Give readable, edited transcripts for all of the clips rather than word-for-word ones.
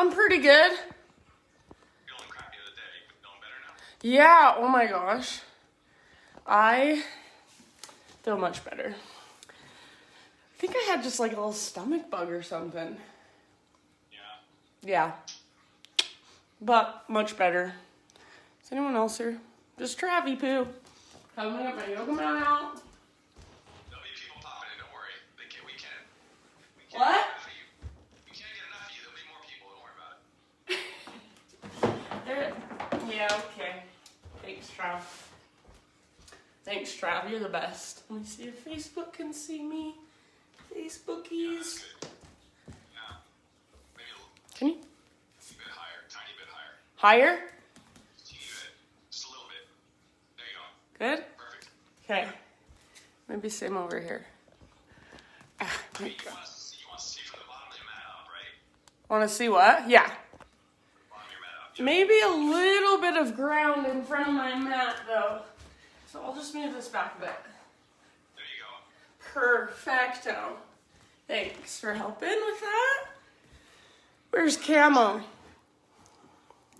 I'm pretty good. Feeling crappy the other day, but feeling better now? Yeah, oh my gosh. I feel much better. I think I had just like a little stomach bug or something. Yeah. But much better. Is anyone else here? Just Travie Poo. Coming up my yoga mat out. There'll be people popping in, don't worry. We can't What? We can't get enough of you. There'll be more people, don't worry about it. Yeah, okay. Thanks, Trav. Thanks, Trav. You're the best. Let me see if Facebook can see me. Facebookies. Now, maybe Can you? a bit higher, tiny bit higher. Higher? Teeny bit. Just a little bit. There you go. Good? Perfect. Okay. Maybe same over here. You want to see from the bottom of your mat up, right? Want to see what? Yeah. Bottom of your mat up. Maybe a little bit of ground in front of my mat, though. So I'll just move this back a bit. There you go. Perfecto. Thanks for helping with that. Where's Camo?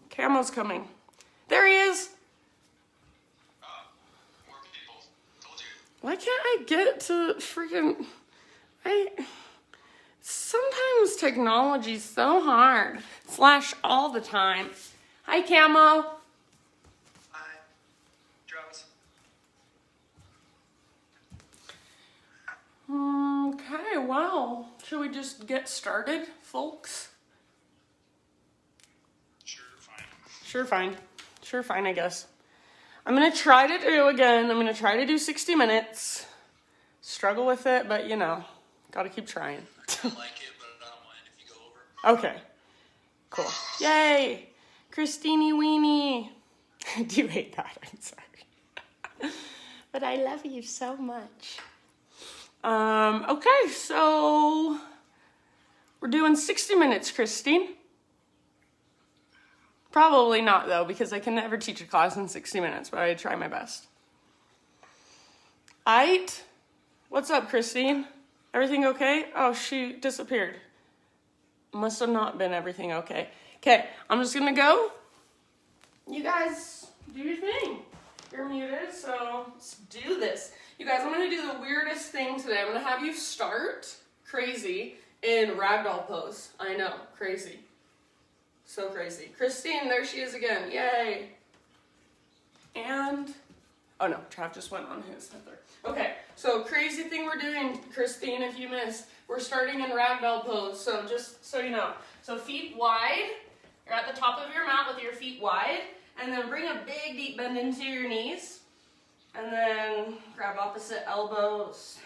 Camo's coming. There he is. More people. Told you. Why can't I get to freaking... Sometimes technology's so hard. / all the time. Hi, Camo. Hi. Drugs. Okay, well, should we just get started, folks? Sure, fine, I guess. I'm going to try to do 60 minutes. Struggle with it, but you know, got to keep trying. I don't like it, but I don't mind if you go over. Okay, cool. Yay! Christine Weenie. I do hate that, I'm sorry. But I love you so much. Okay, so we're doing 60 minutes, Christine. Probably not, though, because I can never teach a class in 60 minutes, but I try my best. Aight? What's up, Christine? Everything okay? Oh, she disappeared. Must have not been everything okay. Okay, I'm just gonna go. You guys do your thing. You're muted, so let's do this. You guys, I'm gonna do the weirdest thing today. I'm gonna have you start crazy in ragdoll pose. I know, crazy. So crazy. Christine, there she is again. Yay. And, oh no, Trav just went on his heather. Okay, so crazy thing we're doing, Christine, if you missed, we're starting in ragdoll pose. So just so you know. So feet wide. You're at the top of your mat with your feet wide. And then bring a big deep bend into your knees. And then grab opposite elbows.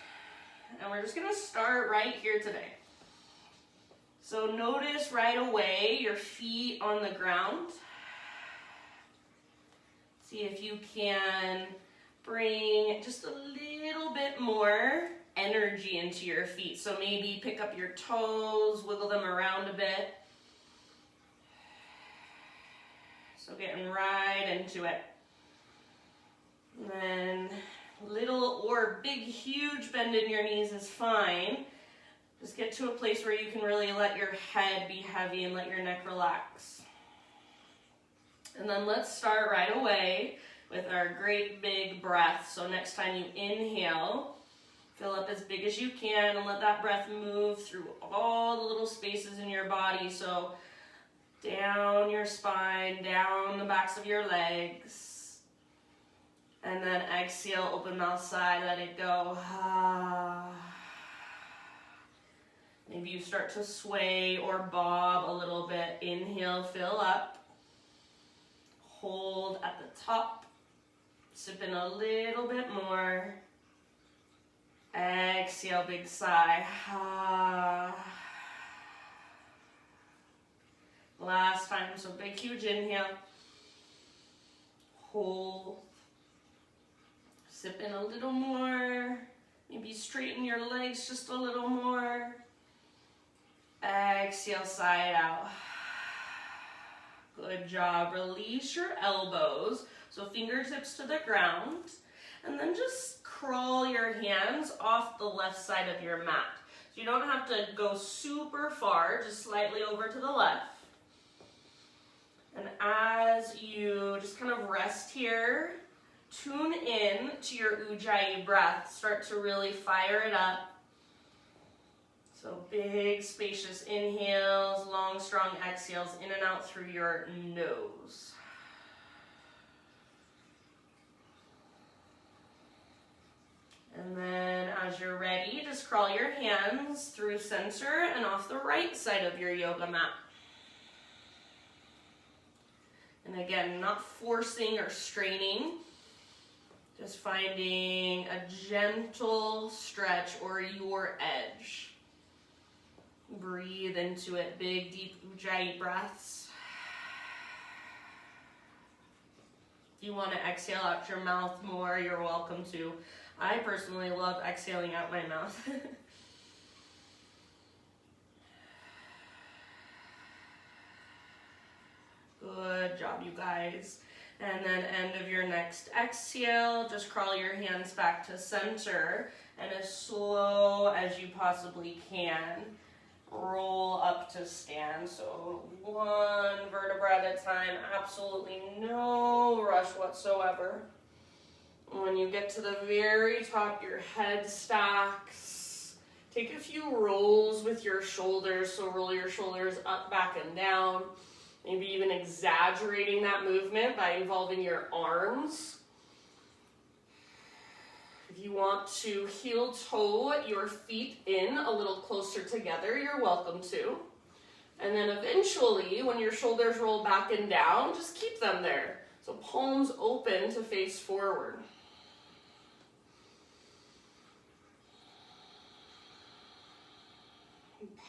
And we're just gonna start right here today. So notice right away your feet on the ground. See if you can bring just a little bit more energy into your feet. So maybe pick up your toes, wiggle them around a bit. So getting right into it. And then little or big, huge bend in your knees is fine. Just get to a place where you can really let your head be heavy and let your neck relax. And then let's start right away with our great big breath. So next time you inhale, fill up as big as you can and let that breath move through all the little spaces in your body. So down your spine, down the backs of your legs. And then exhale, open mouth sigh, let it go. Maybe you start to sway or bob a little bit. Inhale, fill up. Hold at the top. Sip in a little bit more. Exhale, big sigh. Last time, so big, huge inhale. Hold. Sip in a little more. Maybe straighten your legs just a little more. Exhale, sigh it out. Good job. Release your elbows. So fingertips to the ground. And then just crawl your hands off the left side of your mat. So you don't have to go super far, just slightly over to the left. And as you just kind of rest here, tune in to your Ujjayi breath. Start to really fire it up. So big, spacious inhales, long, strong exhales, in and out through your nose. And then as you're ready, just crawl your hands through center and off the right side of your yoga mat. And again, not forcing or straining, just finding a gentle stretch or your edge. Breathe into it, big, deep Ujjayi breaths. If you want to exhale out your mouth more, you're welcome to. I personally love exhaling out my mouth. Good job, you guys. And then end of your next exhale, just crawl your hands back to center, and as slow as you possibly can, roll up to stand. So one vertebra at a time, absolutely no rush whatsoever. When you get to the very top, your head stacks. Take a few rolls with your shoulders, so roll your shoulders up, back, and down. Maybe even exaggerating that movement by involving your arms. If you want to heel toe your feet in a little closer together, you're welcome to. And then eventually, when your shoulders roll back and down, just keep them there. So palms open to face forward.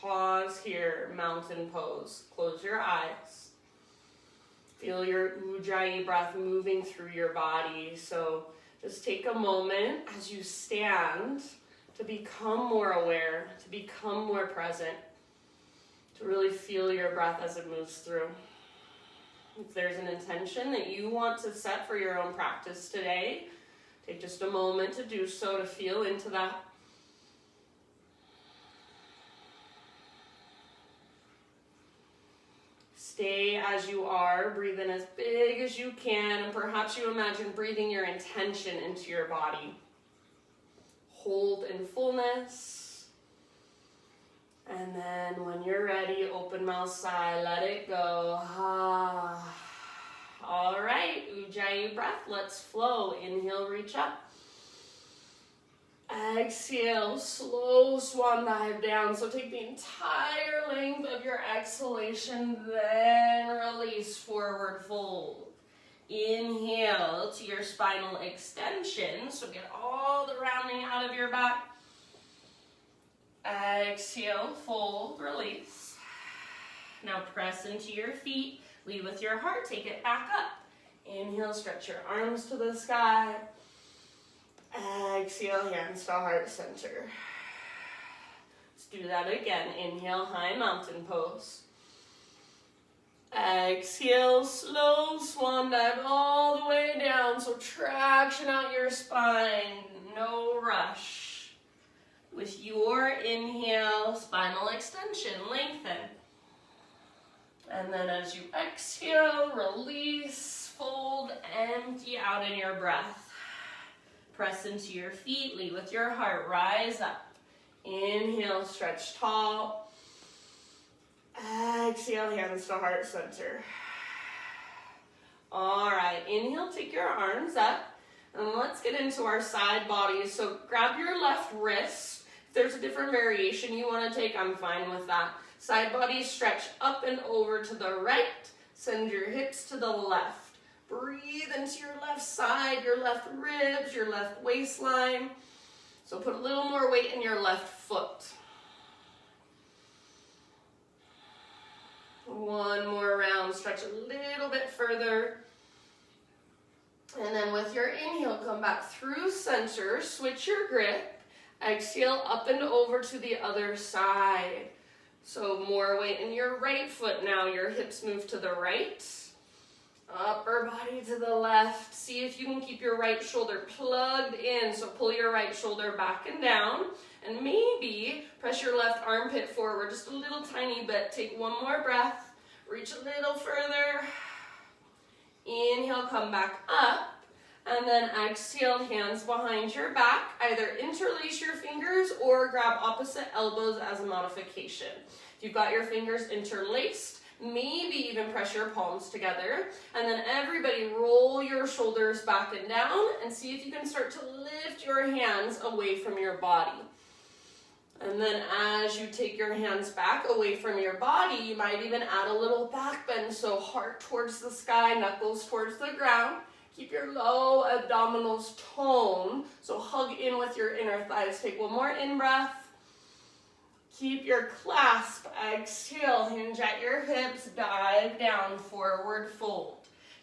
Pause here, mountain pose. Close your eyes. Feel your Ujjayi breath moving through your body. So just take a moment as you stand to become more aware, to become more present, to really feel your breath as it moves through. If there's an intention that you want to set for your own practice today, take just a moment to do so, to feel into that. Stay as you are, breathe in as big as you can, and perhaps you imagine breathing your intention into your body. Hold in fullness. And then when you're ready, open mouth sigh, let it go. All right, Ujjayi breath, let's flow. Inhale, reach up. Exhale, slow swan dive down. So take the entire length of your exhalation, then release, forward fold. Inhale to your spinal extension. So get all the rounding out of your back. Exhale, fold, release. Now press into your feet. Lead with your heart, take it back up. Inhale, stretch your arms to the sky. Exhale, hands to heart center. Let's do that again. Inhale, high mountain pose. Exhale, slow swan dive all the way down. So traction out your spine, no rush. With your inhale, spinal extension, lengthen. And then as you exhale, release, fold, empty out in your breath. Press into your feet, lead with your heart, rise up. Inhale, stretch tall. Exhale, hands to heart center. All right, inhale, take your arms up. And let's get into our side bodies. So grab your left wrist. If there's a different variation you want to take, I'm fine with that. Side bodies stretch up and over to the right. Send your hips to the left. Breathe into your left side, your left ribs, your left waistline. So put a little more weight in your left foot. One more round, stretch a little bit further. And then with your inhale, come back through center, switch your grip. Exhale, up and over to the other side. So more weight in your right foot now. Your hips move to the right. Upper body to the left. See if you can keep your right shoulder plugged in. So pull your right shoulder back and down. And maybe press your left armpit forward just a little tiny bit. Take one more breath. Reach a little further. Inhale, come back up. And then exhale, hands behind your back. Either interlace your fingers or grab opposite elbows as a modification. If you've got your fingers interlaced, maybe even press your palms together. And then everybody roll your shoulders back and down and see if you can start to lift your hands away from your body. And then as you take your hands back away from your body, you might even add a little back bend. So heart towards the sky, knuckles towards the ground. Keep your low abdominals toned. So hug in with your inner thighs. Take one more in-breath. Keep your clasp. Exhale, hinge at your hips. Dive down, forward fold.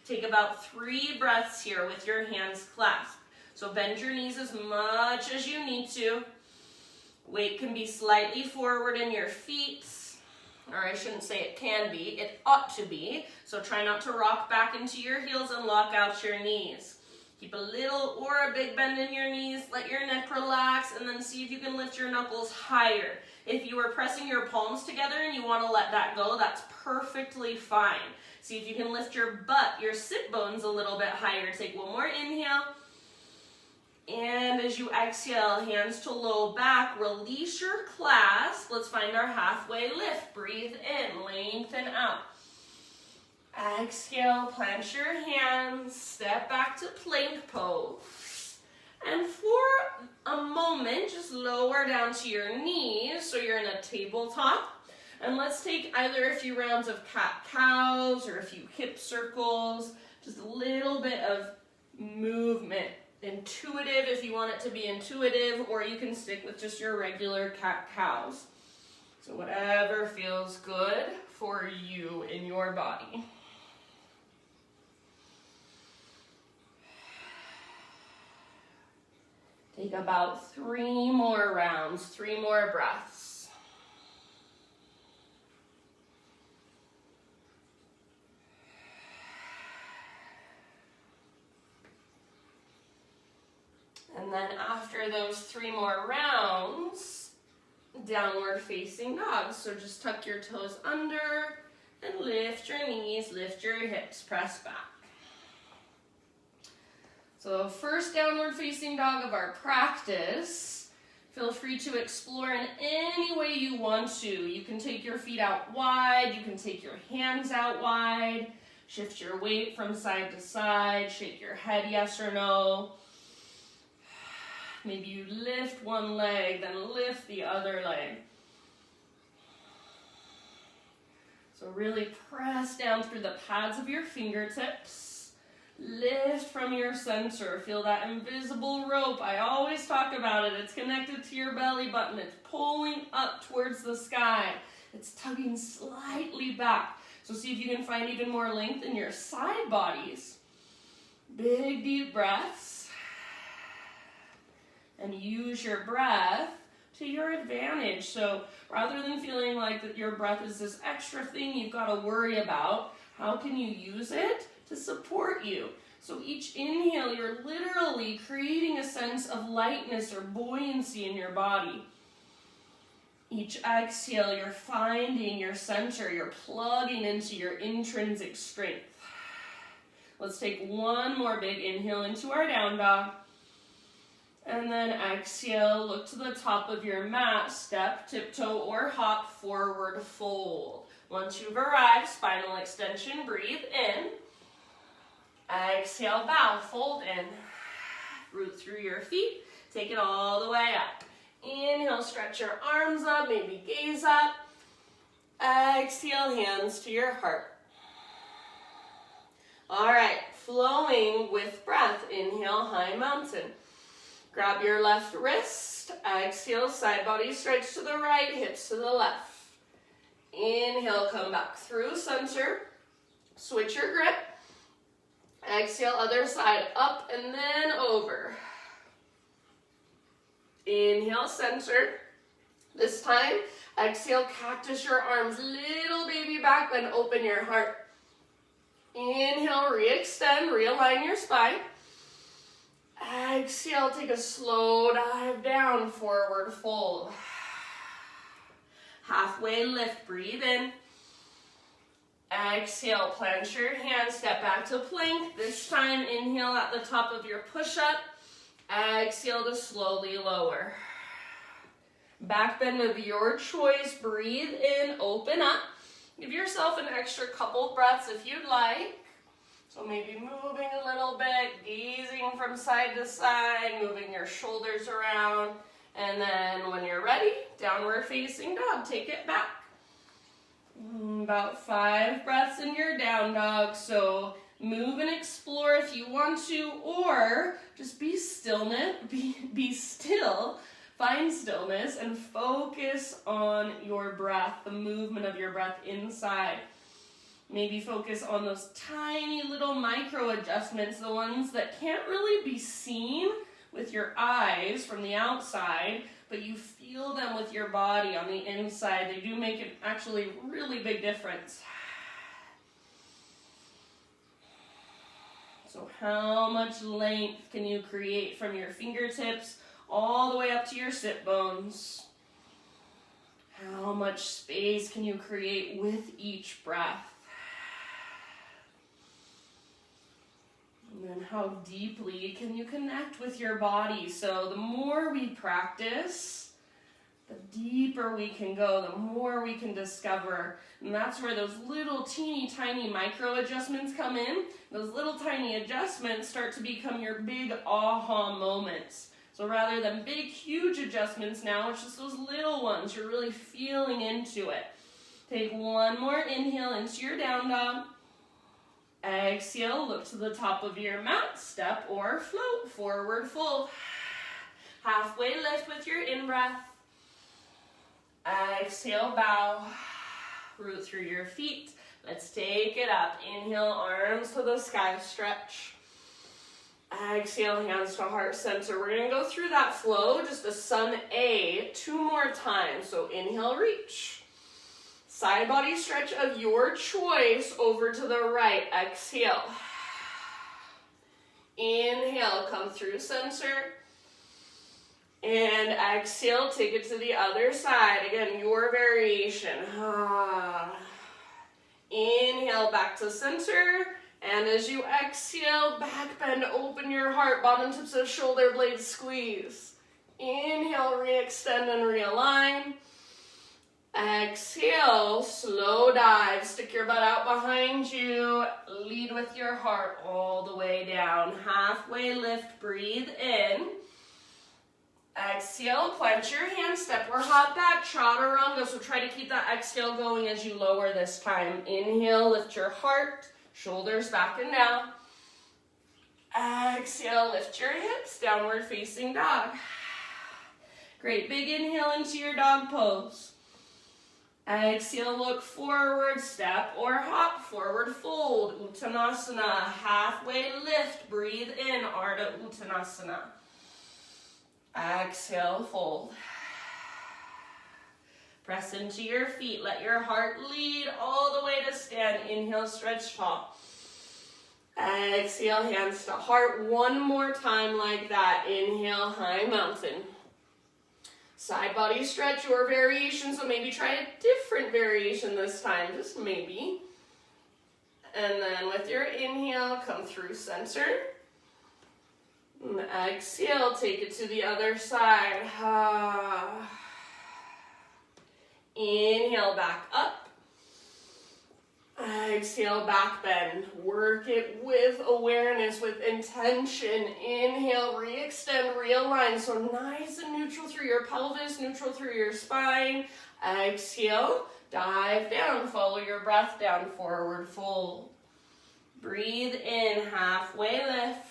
Take about 3 breaths here with your hands clasped. So bend your knees as much as you need to. Weight can be slightly forward in your feet. Or I shouldn't say it can be, it ought to be. So try not to rock back into your heels and lock out your knees. Keep a little or a big bend in your knees, let your neck relax, and then see if you can lift your knuckles higher. If you are pressing your palms together and you want to let that go, that's perfectly fine. See if you can lift your butt, your sit bones a little bit higher. Take one more inhale. And as you exhale, hands to low back, release your clasp. Let's find our halfway lift. Breathe in, lengthen out. Exhale, plant your hands, step back to plank pose. And for a moment, just lower down to your knees so you're in a tabletop. And let's take either a few rounds of cat-cows or a few hip circles, just a little bit of movement. Intuitive if you want it to be intuitive, or you can stick with just your regular cat-cows. So whatever feels good for you in your body. Take about 3 more rounds, 3 more breaths. And then after those 3 more rounds, downward facing dog. So just tuck your toes under and lift your knees, lift your hips, press back. So first downward facing dog of our practice. Feel free to explore in any way you want to. You can take your feet out wide, you can take your hands out wide, shift your weight from side to side, shake your head yes or no. Maybe you lift one leg, then lift the other leg. So really press down through the pads of your fingertips. Lift from your center. Feel that invisible rope. I always talk about it. It's connected to your belly button. It's pulling up towards the sky. It's tugging slightly back. So see if you can find even more length in your side bodies. Big deep breaths. And use your breath to your advantage. So rather than feeling like that your breath is this extra thing you've got to worry about, how can you use it to support you? So each inhale, you're literally creating a sense of lightness or buoyancy in your body. Each exhale, you're finding your center, you're plugging into your intrinsic strength. Let's take one more big inhale into our down dog. And then exhale, look to the top of your mat, step, tiptoe, or hop, forward fold. Once you've arrived, spinal extension, breathe in. Exhale, bow, fold in. Root through your feet, take it all the way up. Inhale, stretch your arms up, maybe gaze up. Exhale, hands to your heart. All right, flowing with breath, inhale, high mountain. Grab your left wrist, exhale, side body stretch to the right, hips to the left. Inhale, come back through center, switch your grip. Exhale, other side, up and then over. Inhale, center. This time, exhale, cactus your arms, little baby back bend, open your heart. Inhale, re-extend, realign your spine. Exhale, take a slow dive down, forward fold. Halfway lift, breathe in. Exhale, plant your hands, step back to plank. This time, inhale at the top of your push-up. Exhale to slowly lower. Back bend of your choice. Breathe in, open up. Give yourself an extra couple breaths if you'd like. So maybe moving a little bit, gazing from side to side, moving your shoulders around. And then when you're ready, downward facing dog. Take it back. About 5 breaths in your down dog. So move and explore if you want to, or just be still, find stillness and focus on your breath, the movement of your breath inside. Maybe focus on those tiny little micro adjustments, the ones that can't really be seen with your eyes from the outside, but you feel them with your body on the inside. They do make an actually really big difference. So how much length can you create from your fingertips all the way up to your sit bones? How much space can you create with each breath? And then how deeply can you connect with your body? So the more we practice, the deeper we can go, the more we can discover. And that's where those little teeny tiny micro adjustments come in. Those little tiny adjustments start to become your big aha moments. So rather than big, huge adjustments now, it's just those little ones. You're really feeling into it. Take one more inhale into your down dog. Exhale, look to the top of your mat, step or float, forward fold. Halfway lift with your in-breath. Exhale, bow, root through your feet. Let's take it up. Inhale, arms to the sky, stretch. Exhale, hands to heart center. We're going to go through that flow, just a sun A, 2 more times. So inhale, reach. Side body stretch of your choice over to the right. Exhale. Inhale, come through center. And exhale, take it to the other side. Again, your variation. Inhale, back to center. And as you exhale, back bend, open your heart, bottom tips of shoulder blades squeeze. Inhale, re-extend and realign. Exhale, slow dive. Stick your butt out behind you. Lead with your heart all the way down. Halfway lift, breathe in. Exhale, plant your hands, step or hop back, chaturanga. So try to keep that exhale going as you lower this time. Inhale, lift your heart, shoulders back and down. Exhale, lift your hips, downward facing dog. Great, big inhale into your dog pose. Exhale, look forward, step or hop, forward fold, Uttanasana, halfway lift, breathe in, Ardha Uttanasana. Exhale, fold. Press into your feet, let your heart lead all the way to stand. Inhale, stretch tall. Exhale, hands to heart, 1 more time like that. Inhale, high mountain. Side body stretch, your variation, so maybe try a different variation this time, just maybe. And then with your inhale, come through center. And exhale, take it to the other side. Inhale, back up. Exhale, back bend. Work it with awareness, with intention. Inhale, re-extend, realign. So nice and neutral through your pelvis, neutral through your spine. Exhale, dive down. Follow your breath down, forward fold. Breathe in, halfway lift.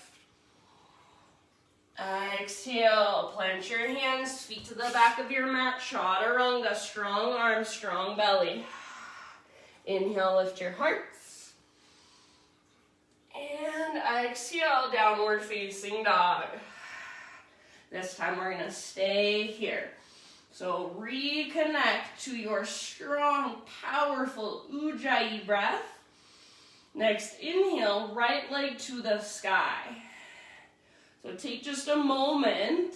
Exhale, plant your hands, feet to the back of your mat, chaturanga, strong arms, strong belly. Inhale, lift your hearts. And exhale, downward facing dog. This time we're going to stay here. So reconnect to your strong, powerful Ujjayi breath. Next, inhale, right leg to the sky. So take just a moment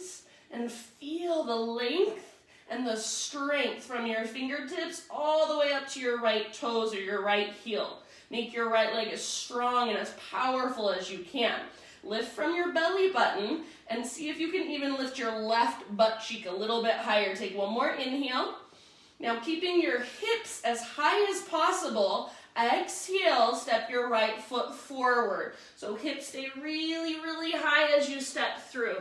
and feel the length and the strength from your fingertips all the way up to your right toes or your right heel. Make your right leg as strong and as powerful as you can. Lift from your belly button and see if you can even lift your left butt cheek a little bit higher. Take one more inhale. Now keeping your hips as high as possible, exhale, step your right foot forward. So hips stay really, really high as you step through.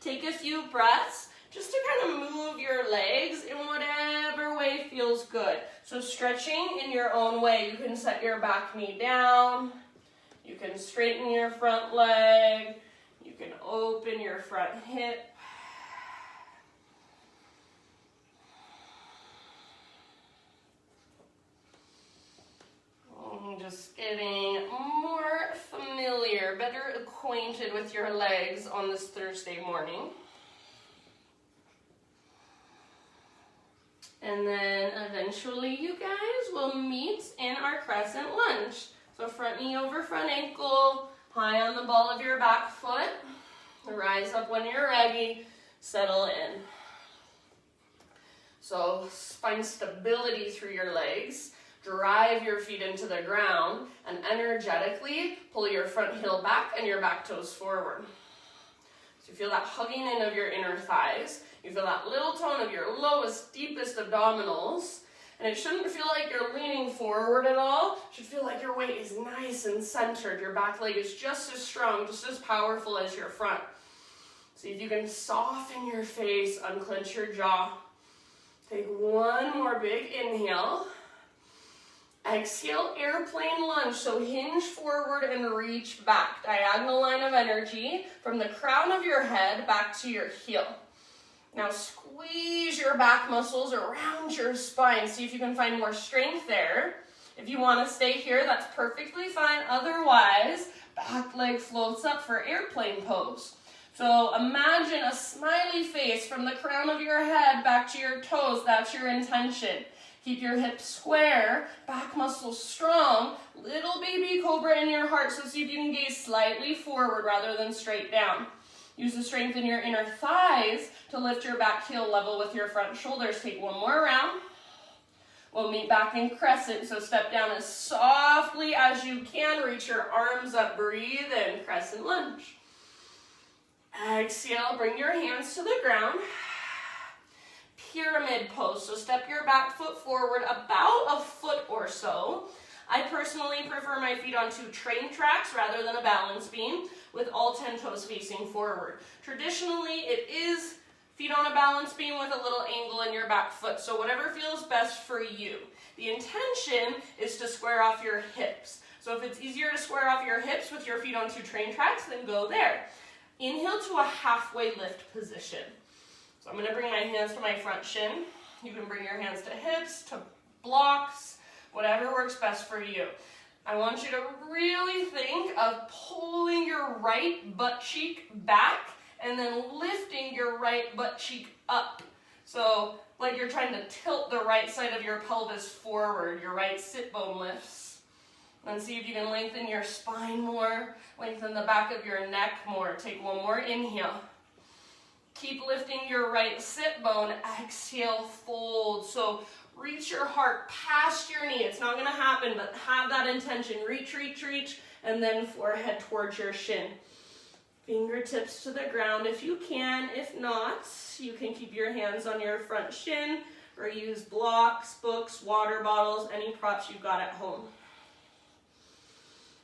Take a few breaths just to kind of move your legs in whatever way feels good. So stretching in your own way. You can set your back knee down. You can straighten your front leg. You can open your front hip. Just getting more familiar, better acquainted with your legs on this Thursday morning. And then eventually you guys will meet in our Crescent Lunge. So front knee over front ankle, high on the ball of your back foot. Rise up when you're ready, settle in. So spine stability through your legs. Drive your feet into the ground and energetically pull your front heel back and your back toes forward. So you feel that hugging in of your inner thighs. You feel that little tone of your lowest, deepest abdominals. And it shouldn't feel like you're leaning forward at all. It should feel like your weight is nice and centered. Your back leg is just as strong, just as powerful as your front. See if you can soften your face, unclench your jaw. Take one more big inhale. Exhale, airplane lunge, so hinge forward and reach back. Diagonal line of energy from the crown of your head back to your heel. Now squeeze your back muscles around your spine. See if you can find more strength there. If you want to stay here, that's perfectly fine. Otherwise, back leg floats up for airplane pose. So imagine a smiley face from the crown of your head back to your toes. That's your intention. Keep your hips square, back muscles strong, little baby cobra in your heart, so see if you can gaze slightly forward rather than straight down. Use the strength in your inner thighs to lift your back heel level with your front shoulders. Take one more round. We'll meet back in crescent, so step down as softly as you can. Reach your arms up, breathe in, crescent lunge. Exhale, bring your hands to the ground. Pyramid pose, so step your back foot forward about a foot or so. I personally prefer my feet onto train tracks rather than a balance beam, with all 10 toes facing forward. Traditionally, it is feet on a balance beam with a little angle in your back foot, so whatever feels best for you. The intention is to square off your hips. So if it's easier to square off your hips with your feet onto train tracks, then go there. Inhale to a halfway lift position. So I'm going to bring my hands to my front shin. You can bring your hands to hips, to blocks, whatever works best for you. I want you to really think of pulling your right butt cheek back and then lifting your right butt cheek up. So like you're trying to tilt the right side of your pelvis forward, your right sit bone lifts. And see if you can lengthen your spine more, lengthen the back of your neck more. Take one more inhale. Keep lifting your right sit bone. Exhale, fold. So reach your heart past your knee. It's not going to happen, but have that intention. Reach, reach, reach, and then forehead towards your shin. Fingertips to the ground if you can. If not, you can keep your hands on your front shin or use blocks, books, water bottles, any props you've got at home.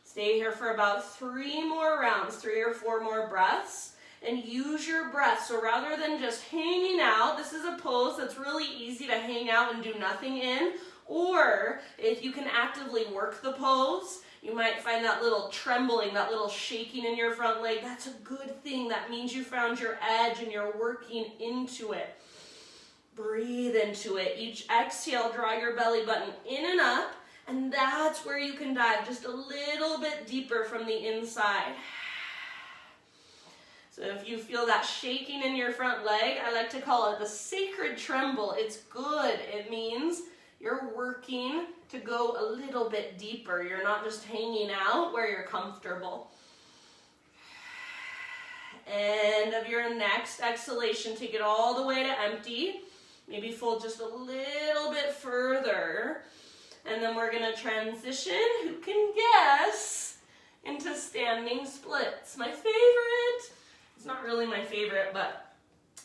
Stay here for about 3 more rounds, 3 or 4 more breaths. And use your breath. So rather than just hanging out, this is a pose that's really easy to hang out and do nothing in. Or if you can actively work the pose, you might find that little trembling, that little shaking in your front leg. That's a good thing. That means you found your edge and you're working into it. Breathe into it. Each exhale, draw your belly button in and up. And that's where you can dive just a little bit deeper from the inside. So if you feel that shaking in your front leg, I like to call it the sacred tremble. It's good. It means you're working to go a little bit deeper. You're not just hanging out where you're comfortable. end of your next exhalation, take it all the way to empty. Maybe fold just a little bit further. And then we're gonna transition, who can guess, into standing splits. My favorite. It's not really my favorite, but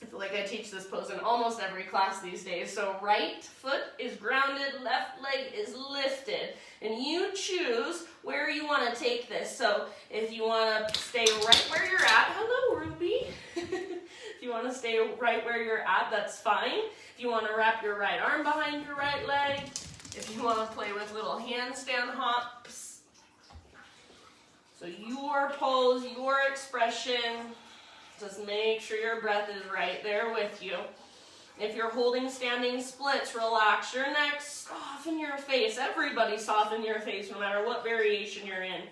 I feel like I teach this pose in almost every class these days. So right foot is grounded, left leg is lifted. And you choose where you want to take this. So if you want to stay right where you're at, hello Ruby. If you want to stay right where you're at, that's fine. If you want to wrap your right arm behind your right leg, if you want to play with little handstand hops. So your pose, your expression. Just make sure your breath is right there with you. If you're holding standing splits, relax your neck, soften your face. Everybody soften your face no matter what variation you're in.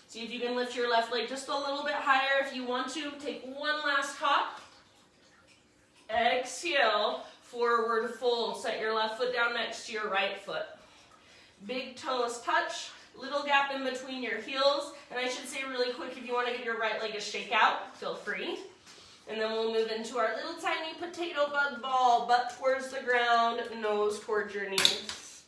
See if you can lift your left leg just a little bit higher. If you want to, take one last hop. Exhale, forward fold. Set your left foot down next to your right foot. Big toes touch. Little gap in between your heels. And I should say really quick, if you want to give your right leg a shake out, feel free. And then we'll move into our little tiny potato bug ball, butt towards the ground, nose towards your knees.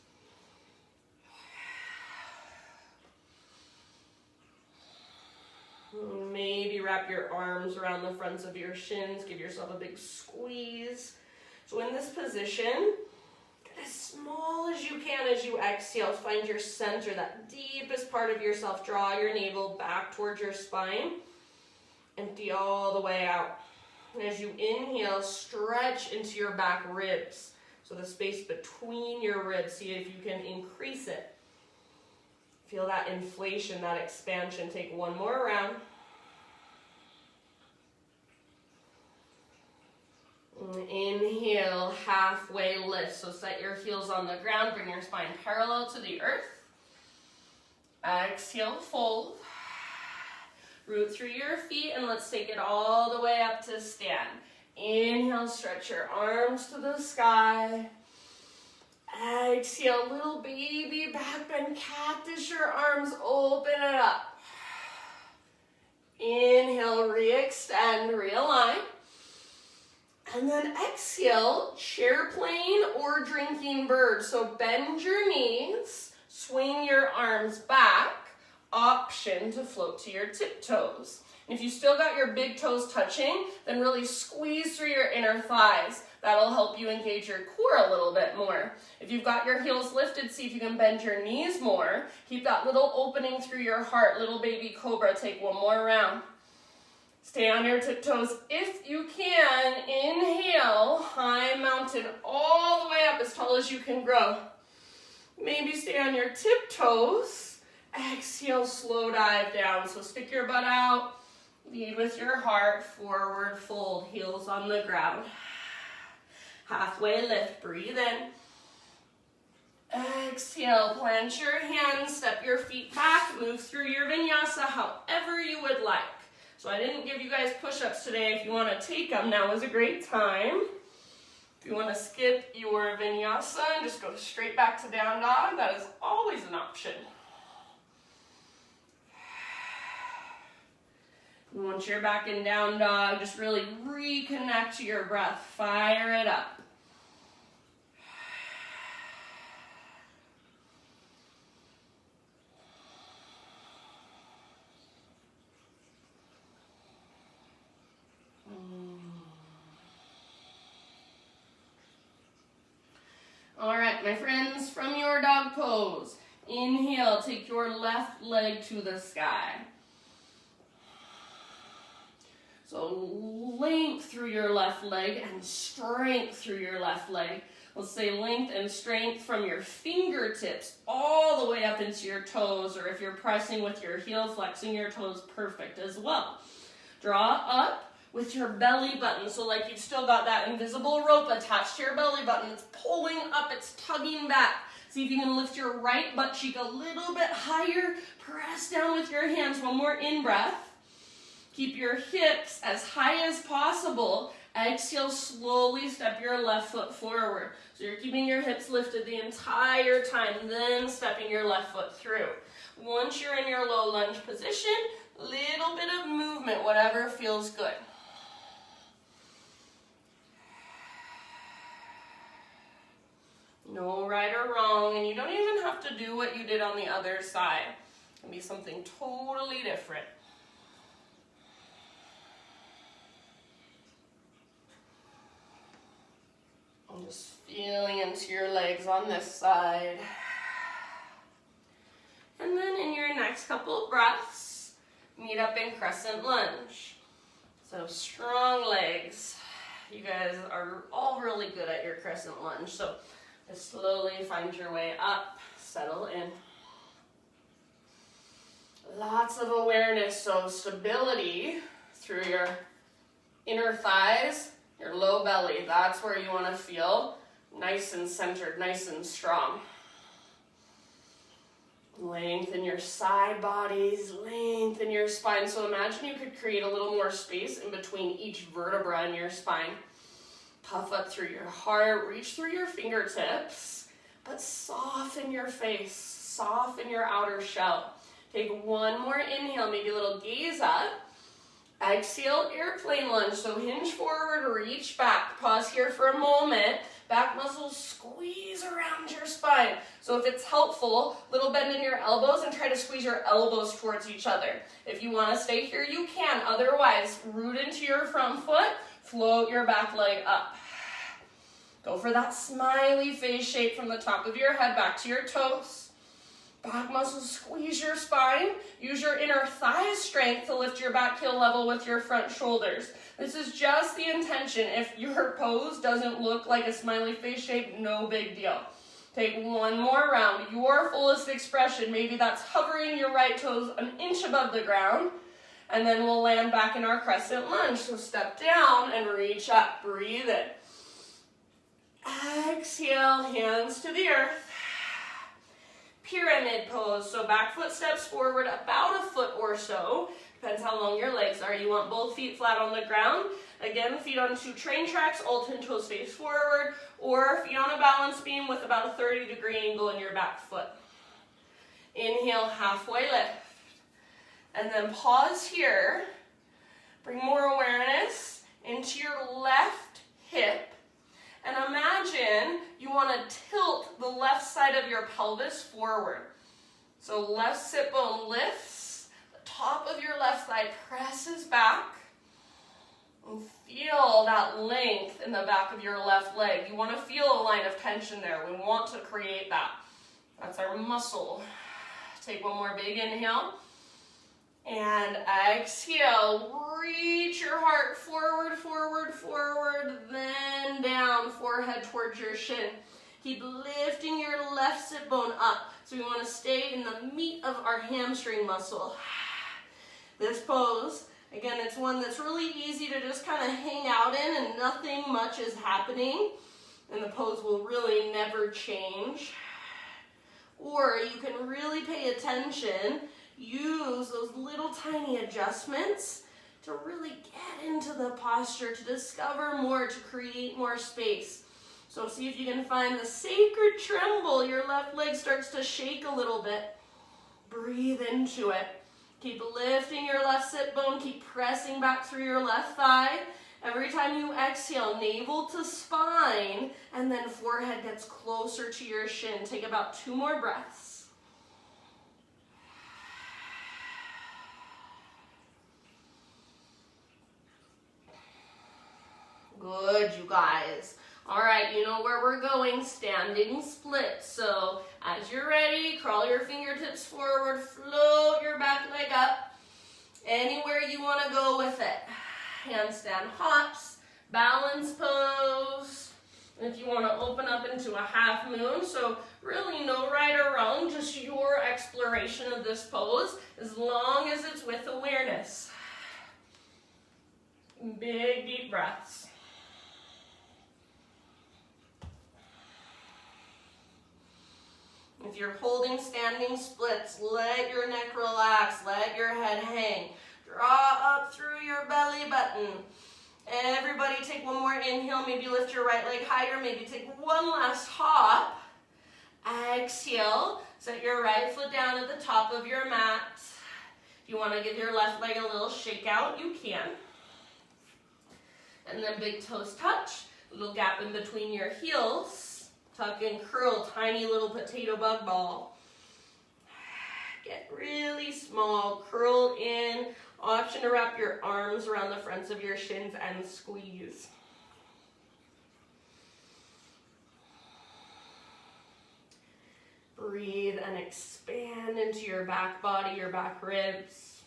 Maybe wrap your arms around the fronts of your shins, give yourself a big squeeze. So in this position, get as small as you can as you exhale. Find your center, that deepest part of yourself. Draw your navel back towards your spine. Empty all the way out. And as you inhale, stretch into your back ribs. So the space between your ribs, see if you can increase it. Feel that inflation, that expansion. Take one more round. Inhale, halfway lift. So set your heels on the ground, bring your spine parallel to the earth. Exhale, fold. Root through your feet, and let's take it all the way up to stand. Inhale, stretch your arms to the sky. Exhale, little baby back bend, cactus your arms, open it up. Inhale, re-extend, realign. And then exhale, chair plane or drinking bird. So bend your knees, swing your arms back. Option to float to your tiptoes. And if you still got your big toes touching, then really squeeze through your inner thighs. That'll help you engage your core a little bit more. If you've got your heels lifted, see if you can bend your knees more. Keep that little opening through your heart, little baby cobra. Take one more round. Stay on your tiptoes if you can. Inhale, high mountain all the way up as tall as you can grow. Maybe stay on your tiptoes. Exhale, slow dive down. So stick your butt out, lead with your heart, forward fold, heels on the ground. Halfway lift, breathe in. Exhale, plant your hands, step your feet back, move through your vinyasa however you would like. So I didn't give you guys push-ups today. If you want to take them, now is a great time. If you want to skip your vinyasa and just go straight back to down dog, that is always an option. Once you're back in down dog, just really reconnect to your breath. Fire it up. All right, my friends, from your dog pose, inhale, take your left leg to the sky. So length through your left leg and strength through your left leg. Let's say length and strength from your fingertips all the way up into your toes, or if you're pressing with your heel, flexing your toes, perfect as well. Draw up with your belly button, so like you've still got that invisible rope attached to your belly button. It's pulling up, it's tugging back. See if you can lift your right butt cheek a little bit higher. Press down with your hands. One more in-breath. Keep your hips as high as possible. Exhale, slowly step your left foot forward. So you're keeping your hips lifted the entire time, then stepping your left foot through. Once you're in your low lunge position, Little bit of movement, whatever feels good. No right or wrong, and you don't even have to do what you did on the other side. It can be something totally different. I'm just feeling into your legs on this side. And then in your next couple of breaths, meet up in Crescent Lunge. So strong legs. You guys are all really good at your Crescent Lunge. So just slowly find your way up, settle in. Lots of awareness, so stability through your inner thighs, your low belly. That's where you want to feel nice and centered, nice and strong. Lengthen your side bodies, lengthen your spine. So imagine you could create a little more space in between each vertebra in your spine. Puff up through your heart, reach through your fingertips, but soften your face, soften your outer shell. Take one more inhale, maybe a little gaze up. Exhale, airplane lunge. So hinge forward, reach back. Pause here for a moment. Back muscles squeeze around your spine. So if it's helpful, little bend in your elbows and try to squeeze your elbows towards each other. If you want to stay here, you can. Otherwise, root into your front foot, float your back leg up. Go for that smiley face shape from the top of your head back to your toes. Back muscles squeeze your spine. Use your inner thigh strength to lift your back heel level with your front shoulders. This is just the intention. If your pose doesn't look like a smiley face shape, no big deal. Take one more round. Your fullest expression. Maybe that's hovering your right toes an inch above the ground. And then we'll land back in our Crescent Lunge. So step down and reach up. Breathe in. Exhale, hands to the earth. Pyramid pose, so back foot steps forward about a foot or so. Depends how long your legs are. You want both feet flat on the ground. Again, feet on 2 train tracks, all 10 toes face forward, or feet on a balance beam with about a 30-degree angle in your back foot. Inhale, halfway lift. And then pause here. Bring more awareness into your left hip. And imagine you want to tilt the left side of your pelvis forward. So left sit bone lifts, the top of your left thigh presses back, and feel that length in the back of your left leg. You want to feel a line of tension there. We want to create that. That's our muscle. Take one more big inhale. And exhale, reach your heart forward, forward, forward, then down, forehead towards your shin. Keep lifting your left sit bone up. So we want to stay in the meat of our hamstring muscle. This pose, again, it's one that's really easy to just kind of hang out in and nothing much is happening. And the pose will really never change. Or you can really pay attention. Use those little tiny adjustments to really get into the posture, to discover more, to create more space. So see if you can find the sacred tremble. Your left leg starts to shake a little bit. Breathe into it. Keep lifting your left sit bone. Keep pressing back through your left thigh. Every time you exhale, navel to spine, and then forehead gets closer to your shin. Take about 2 more breaths. Good, you guys. All right, you know where we're going, standing split. So as you're ready, crawl your fingertips forward, float your back leg up, anywhere you want to go with it. Handstand hops, balance pose. And if you want to open up into a half moon, so really no right or wrong, just your exploration of this pose, as long as it's with awareness. Big, deep breaths. If you're holding standing splits, let your neck relax, let your head hang. Draw up through your belly button. Everybody take one more inhale, maybe lift your right leg higher, maybe take one last hop. Exhale, set your right foot down at the top of your mat. If you want to give your left leg a little shake out, you can. And then big toes touch, little gap in between your heels. Tuck and curl, tiny little potato bug ball. Get really small, curl in. Option to wrap your arms around the fronts of your shins and squeeze. Breathe and expand into your back body, your back ribs.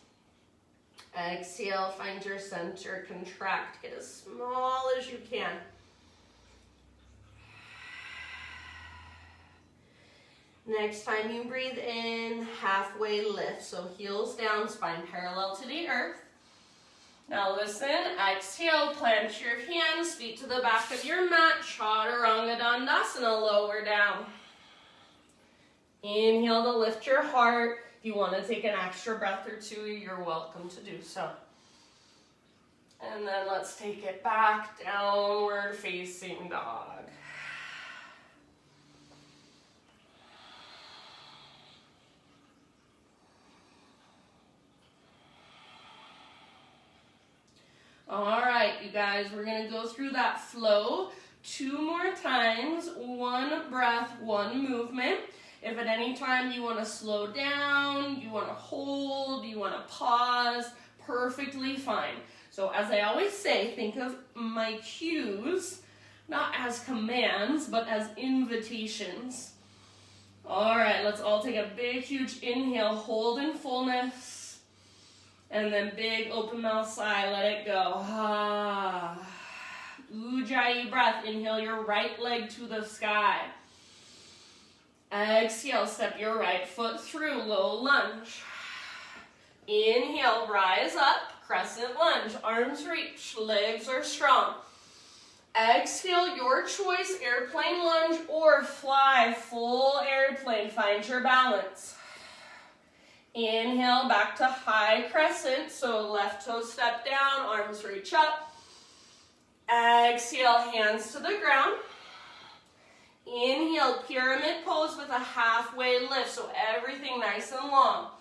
Exhale, find your center, contract, get as small as you can. Next time you breathe in, halfway lift. So heels down, spine parallel to the earth. Now listen, exhale, plant your hands, feet to the back of your mat, Chaturanga Dandasana, lower down. Inhale to lift your heart. If you want to take an extra breath or two, you're welcome to do so. And then let's take it back, downward facing dog. All right, you guys, we're going to go through that flow 2 more times, 1 breath, 1 movement. If at any time you want to slow down, you want to hold, you want to pause, perfectly fine. So as I always say, think of my cues, not as commands, but as invitations. All right, let's all take a big, huge inhale, hold in fullness. And then big open mouth sigh, let it go. Ah. Ujjayi breath, inhale your right leg to the sky. Exhale, step your right foot through, low lunge. Inhale, rise up, crescent lunge, arms reach, legs are strong. Exhale, your choice, airplane lunge or fly, full airplane, find your balance. Inhale, back to high crescent, so left toe step down, arms reach up. Exhale, hands to the ground. Inhale, pyramid pose with a halfway lift, so everything nice and long.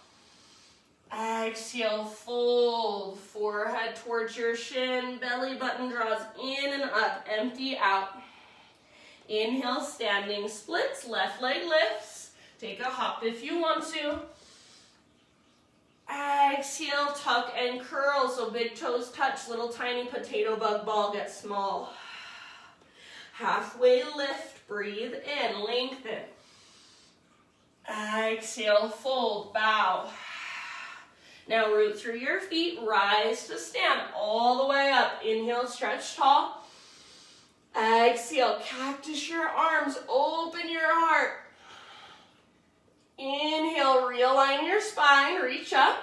Exhale, fold, forehead towards your shin, belly button draws in and up, empty out. Inhale, standing splits, left leg lifts. Take a hop if you want to. Exhale, tuck and curl, so big toes touch, little tiny potato bug ball gets small. Halfway lift, breathe in, lengthen. Exhale, fold, bow. Now root through your feet, rise to stand all the way up. Inhale, stretch tall. Exhale, cactus your arms, open your heart. Inhale, realign your spine, reach up.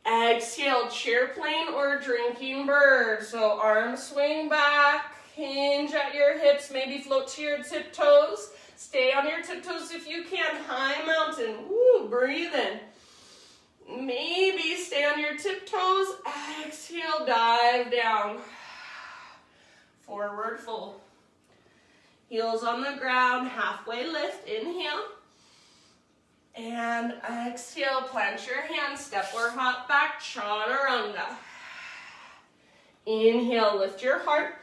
Exhale, chair plane or drinking bird. So arms swing back, hinge at your hips, maybe float to your tiptoes. Stay on your tiptoes if you can, high mountain. Woo, breathe in. Maybe stay on your tiptoes. Exhale, dive down. Forward fold. Heels on the ground, halfway lift, inhale. And exhale, plant your hands, step or hop back, Chaturanga. Inhale, lift your heart,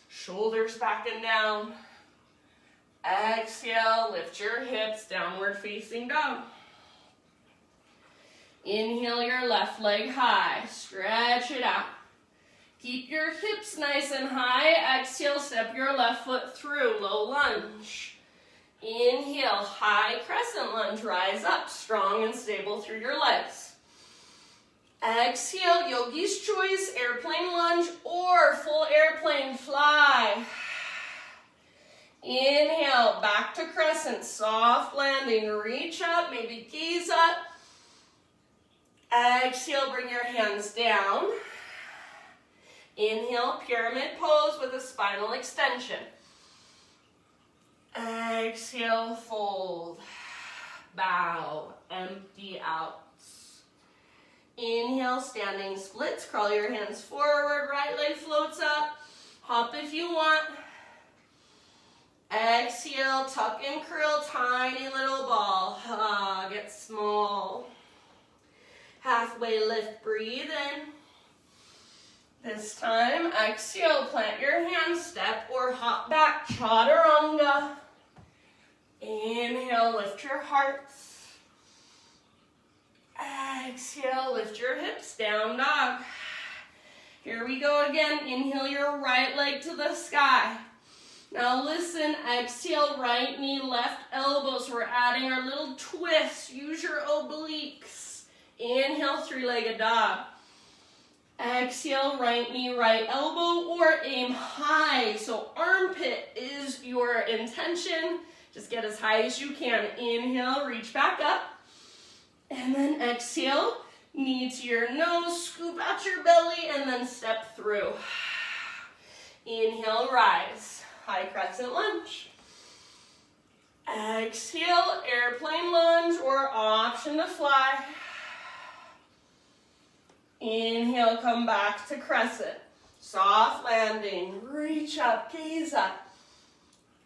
shoulders back and down. Exhale, lift your hips, downward facing dog. Inhale your left leg high, stretch it out. Keep your hips nice and high. Exhale, step your left foot through, low lunge. Inhale, high crescent lunge, rise up, strong and stable through your legs. Exhale, yogi's choice, airplane lunge or full airplane fly. Inhale, back to crescent, soft landing, reach up, maybe gaze up. Exhale, bring your hands down. Inhale, pyramid pose with a spinal extension. Exhale, fold, bow, empty out. Inhale, standing splits, crawl your hands forward, right leg floats up, hop if you want. Exhale, tuck and curl, tiny little ball, get small. Halfway lift, breathe in. This time, exhale, plant your hand step or hop back, chaturanga. Inhale, lift your heart. Exhale, lift your hips, down dog. Here we go again. Inhale your right leg to the sky. Now listen, exhale, right knee, left elbow. So we're adding our little twist. Use your obliques. Inhale, three-legged dog. Exhale, right knee, right elbow, or aim high. So armpit is your intention. Just get as high as you can. Inhale, reach back up. And then exhale, knee to your nose, scoop out your belly, and then step through. Inhale, rise. High crescent lunge. Exhale, airplane lunge or option to fly. Inhale, come back to crescent. Soft landing, reach up, gaze up.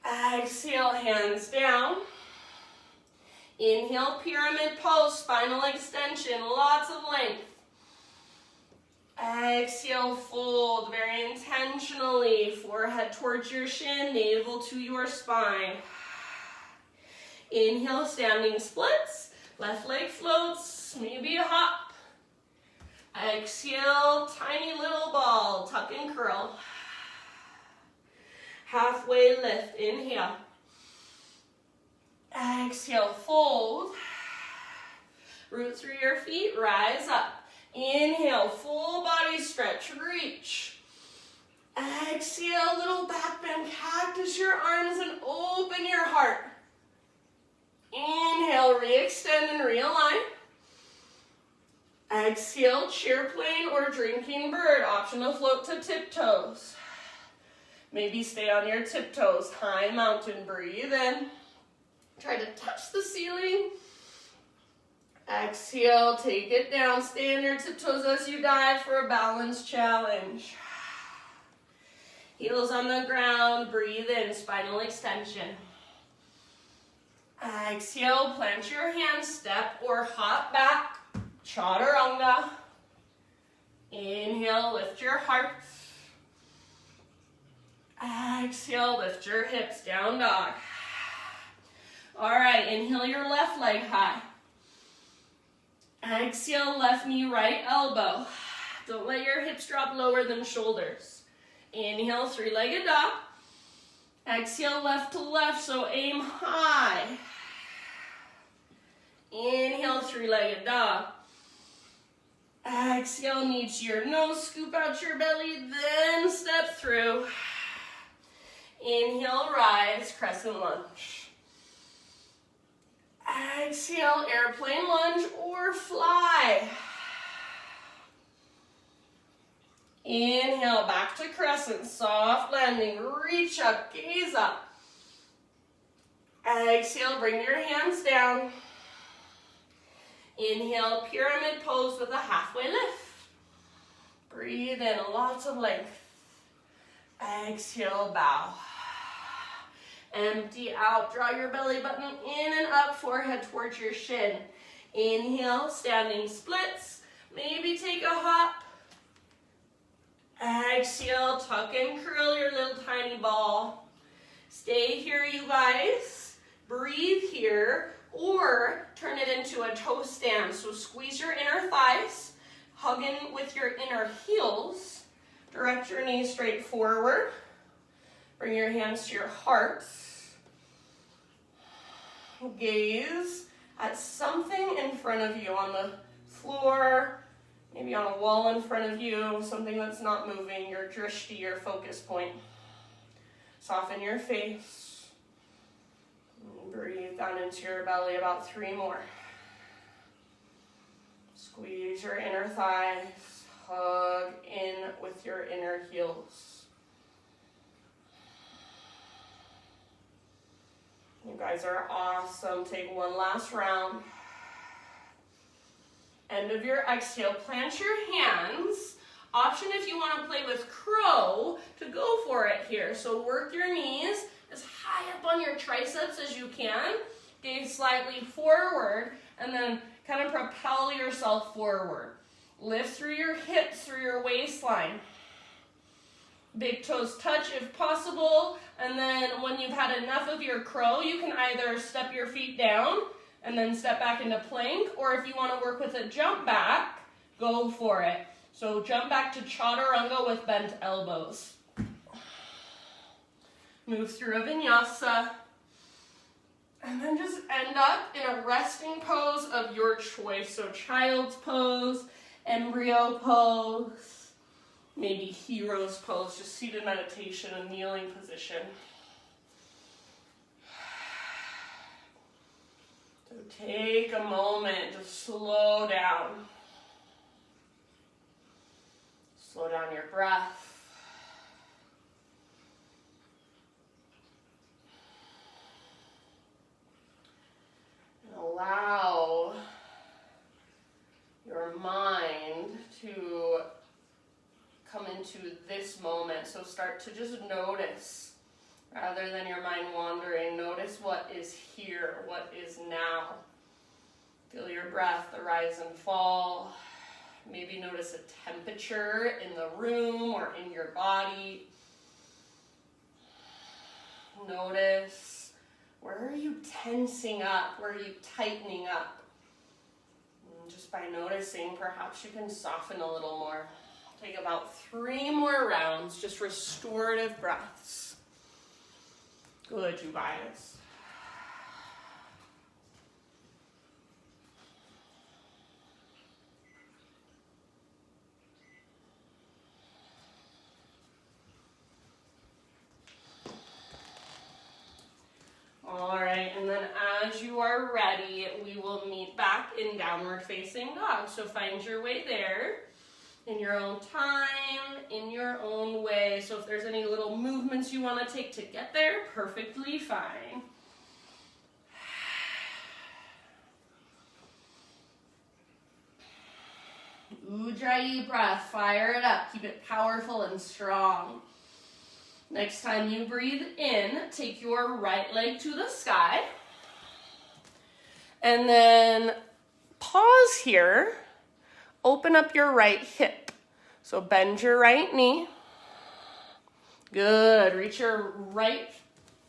Exhale, hands down. Inhale, pyramid pose, spinal extension, lots of length. Exhale, fold very intentionally. Forehead towards your shin, navel to your spine. Inhale, standing splits. Left leg floats, maybe a hop. Exhale, tiny little ball, tuck and curl. Halfway lift, inhale. Exhale, fold. Root through your feet, rise up. Inhale, full body stretch, reach. Exhale, little back bend, cactus your arms and open your heart. Inhale, re-extend and realign. Exhale, chair plane or drinking bird, optional float to tiptoes. Maybe stay on your tiptoes, high mountain, breathe in. Try to touch the ceiling. Exhale, take it down. Stay on your tiptoes as you dive for a balance challenge. Heels on the ground, breathe in, spinal extension. Exhale, plant your hand step or hop back, chaturanga. Inhale, lift your heart. Exhale, lift your hips, down dog. All right, inhale your left leg high. Exhale, left knee, right elbow. Don't let your hips drop lower than shoulders. Inhale, three-legged dog. Exhale, left to left, so aim high. Inhale, three-legged dog. Exhale, knee to your nose, scoop out your belly, then step through. Inhale, rise, crescent lunge. Exhale, airplane lunge or fly. Inhale, back to crescent, soft landing, reach up, gaze up. Exhale, bring your hands down. Inhale, pyramid pose with a halfway lift. Breathe in, lots of length. Exhale, bow. Empty out, draw your belly button in and up, forehead towards your shin. Inhale, standing splits. Maybe take a hop. Exhale, tuck and curl your little tiny ball. Stay here, you guys. Breathe here, or turn it into a toe stand. So squeeze your inner thighs, hug in with your inner heels. Direct your knees straight forward. Bring your hands to your heart. Gaze at something in front of you on the floor, maybe on a wall in front of you, something that's not moving, your drishti, your focus point. Soften your face. Breathe down into your belly, about 3 more. Squeeze your inner thighs, hug in with your inner heels. You guys are awesome. Take one last round. End of your exhale, plant your hands. Option if you want to play with crow to go for it here. So work your knees as high up on your triceps as you can. Gaze slightly forward, and then kind of propel yourself forward. Lift through your hips, through your waistline. Big toes touch if possible, and then when you've had enough of your crow, you can either step your feet down and then step back into plank, or if you want to work with a jump back, go for it. So jump back to chaturanga with bent elbows. Move through a vinyasa, and then just end up in a resting pose of your choice. So child's pose, embryo pose, maybe hero's pose, just seated meditation and kneeling position. So take a moment to slow down. Slow down your breath. And allow your mind to come into this moment. So start to just notice, rather than your mind wandering. Notice what is here, what is now. Feel your breath, the rise and fall. Maybe notice a temperature in the room or in your body. Notice, where are you tensing up? Where are you tightening up? And just by noticing, perhaps you can soften a little more. Take about 3 more rounds, just restorative breaths. Good, you guys. All right, and then as you are ready, we will meet back in downward facing dog. So find your way there in your own time, in your own way. So if there's any little movements you want to take to get there, perfectly fine. Ujjayi breath, fire it up, keep it powerful and strong. Next time you breathe in, take your right leg to the sky. And then pause here. Open up your right hip. So bend your right knee. Good. Reach your right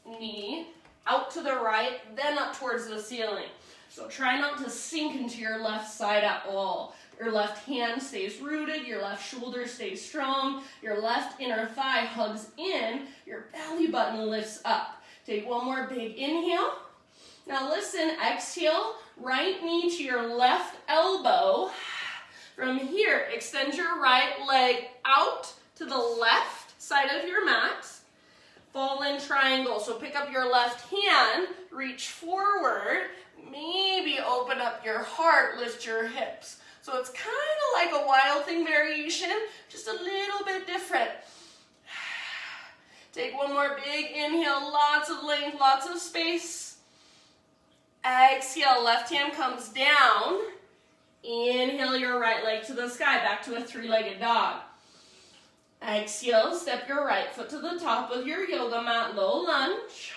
knee out to the right, then up towards the ceiling. So try not to sink into your left side at all. Your left hand stays rooted, your left shoulder stays strong, your left inner thigh hugs in, your belly button lifts up. Take one more big inhale. Now listen, exhale, right knee to your left elbow. From here, extend your right leg out to the left side of your mat. Fall in triangle. So pick up your left hand, reach forward, maybe open up your heart, lift your hips. So it's kind of like a Wild Thing variation, just a little bit different. Take one more big inhale, lots of length, lots of space. Exhale, left hand comes down. Inhale your right leg to the sky, back to a 3-legged dog. Exhale, step your right foot to the top of your yoga mat, low lunge.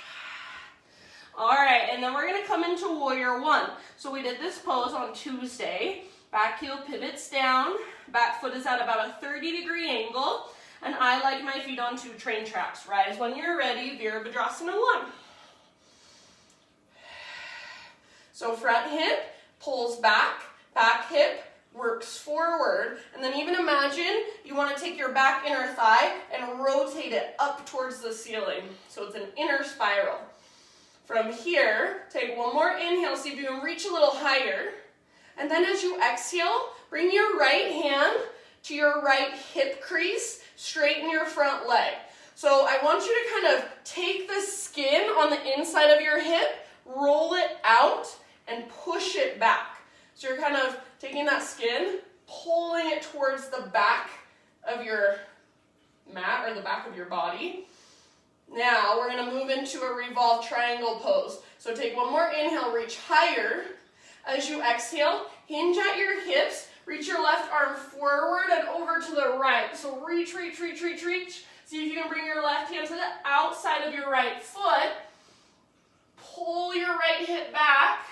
All right, and then we're gonna come into warrior 1. So we did this pose on Tuesday. Back heel pivots down, back foot is at about a 30-degree angle, and I like my feet on 2 train tracks. Rise when you're ready, Virabhadrasana 1. So front hip pulls back, back hip works forward, and then even imagine you want to take your back inner thigh and rotate it up towards the ceiling. So it's an inner spiral. From here, take one more inhale, see if you can reach a little higher. And then as you exhale, bring your right hand to your right hip crease, straighten your front leg. So I want you to kind of take the skin on the inside of your hip, roll it out, and push it back. So you're kind of taking that skin, pulling it towards the back of your mat or the back of your body. Now we're going to move into a revolve triangle pose. So take one more inhale, reach higher. As you exhale, hinge at your hips, reach your left arm forward and over to the right. So reach, reach, reach, reach, reach. See if you can bring your left hand to the outside of your right foot. pull your right hip back,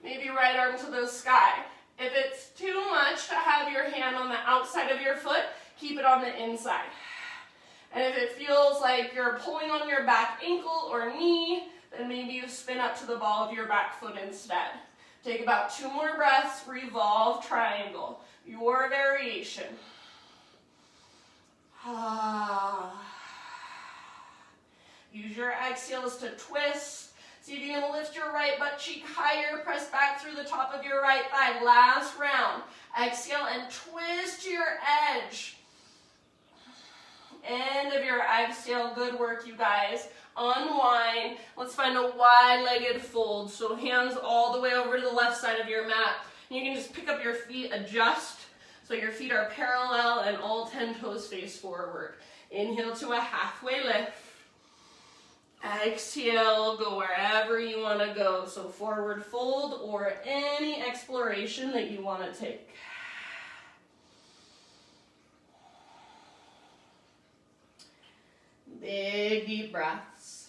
maybe right arm to the sky. If it's too much to have your hand on the outside of your foot, keep it on the inside. And if it feels like you're pulling on your back ankle or knee, then maybe you spin up to the ball of your back foot instead. Take about 2 more breaths, revolve, triangle. Your variation. Use your exhales to twist. See if you can lift your right butt cheek higher. Press back through the top of your right thigh. Last round. Exhale and twist to your edge. End of your exhale. Good work, you guys. Unwind. Let's find a wide-legged fold. So hands all the way over to the left side of your mat. You can just pick up your feet, adjust. So your feet are parallel and all 10 toes face forward. Inhale to a halfway lift. Exhale, go wherever you want to go. So forward fold or any exploration that you want to take. Big deep breaths.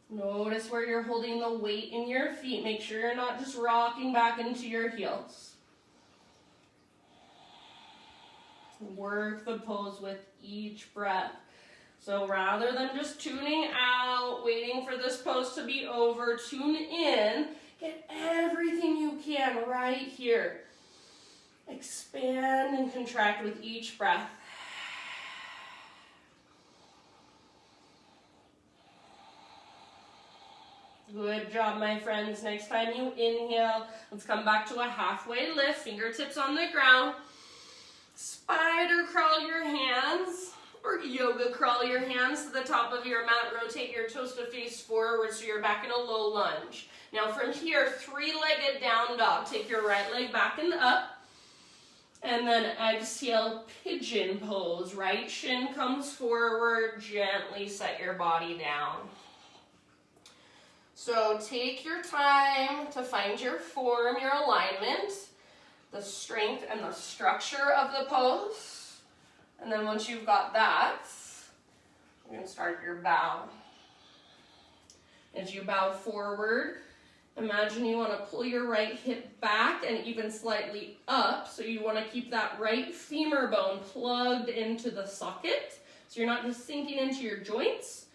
Notice where you're holding the weight in your feet. Make sure you're not just rocking back into your heels. Work the pose with each breath. So rather than just tuning out, waiting for this pose to be over, tune in. Get everything you can right here. Expand and contract with each breath. Good job, my friends. Next time you inhale, let's come back to a halfway lift. Fingertips on the ground. Spider crawl your hands, or yoga crawl your hands to the top of your mat. Rotate your toes to face forward so you're back in a low lunge. Now from here, 3-legged down dog. Take your right leg back and up. And then exhale, pigeon pose. Right shin comes forward. Gently set your body down. So take your time to find your form, your alignment, the strength and the structure of the pose. And then once you've got that, you're going to start your bow. As you bow forward, imagine you want to pull your right hip back and even slightly up. So you want to keep that right femur bone plugged into the socket. So you're not just sinking into your joints.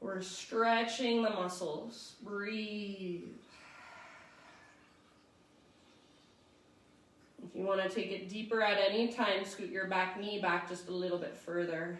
We're stretching the muscles. Breathe. If you want to take it deeper at any time, scoot your back knee back just a little bit further.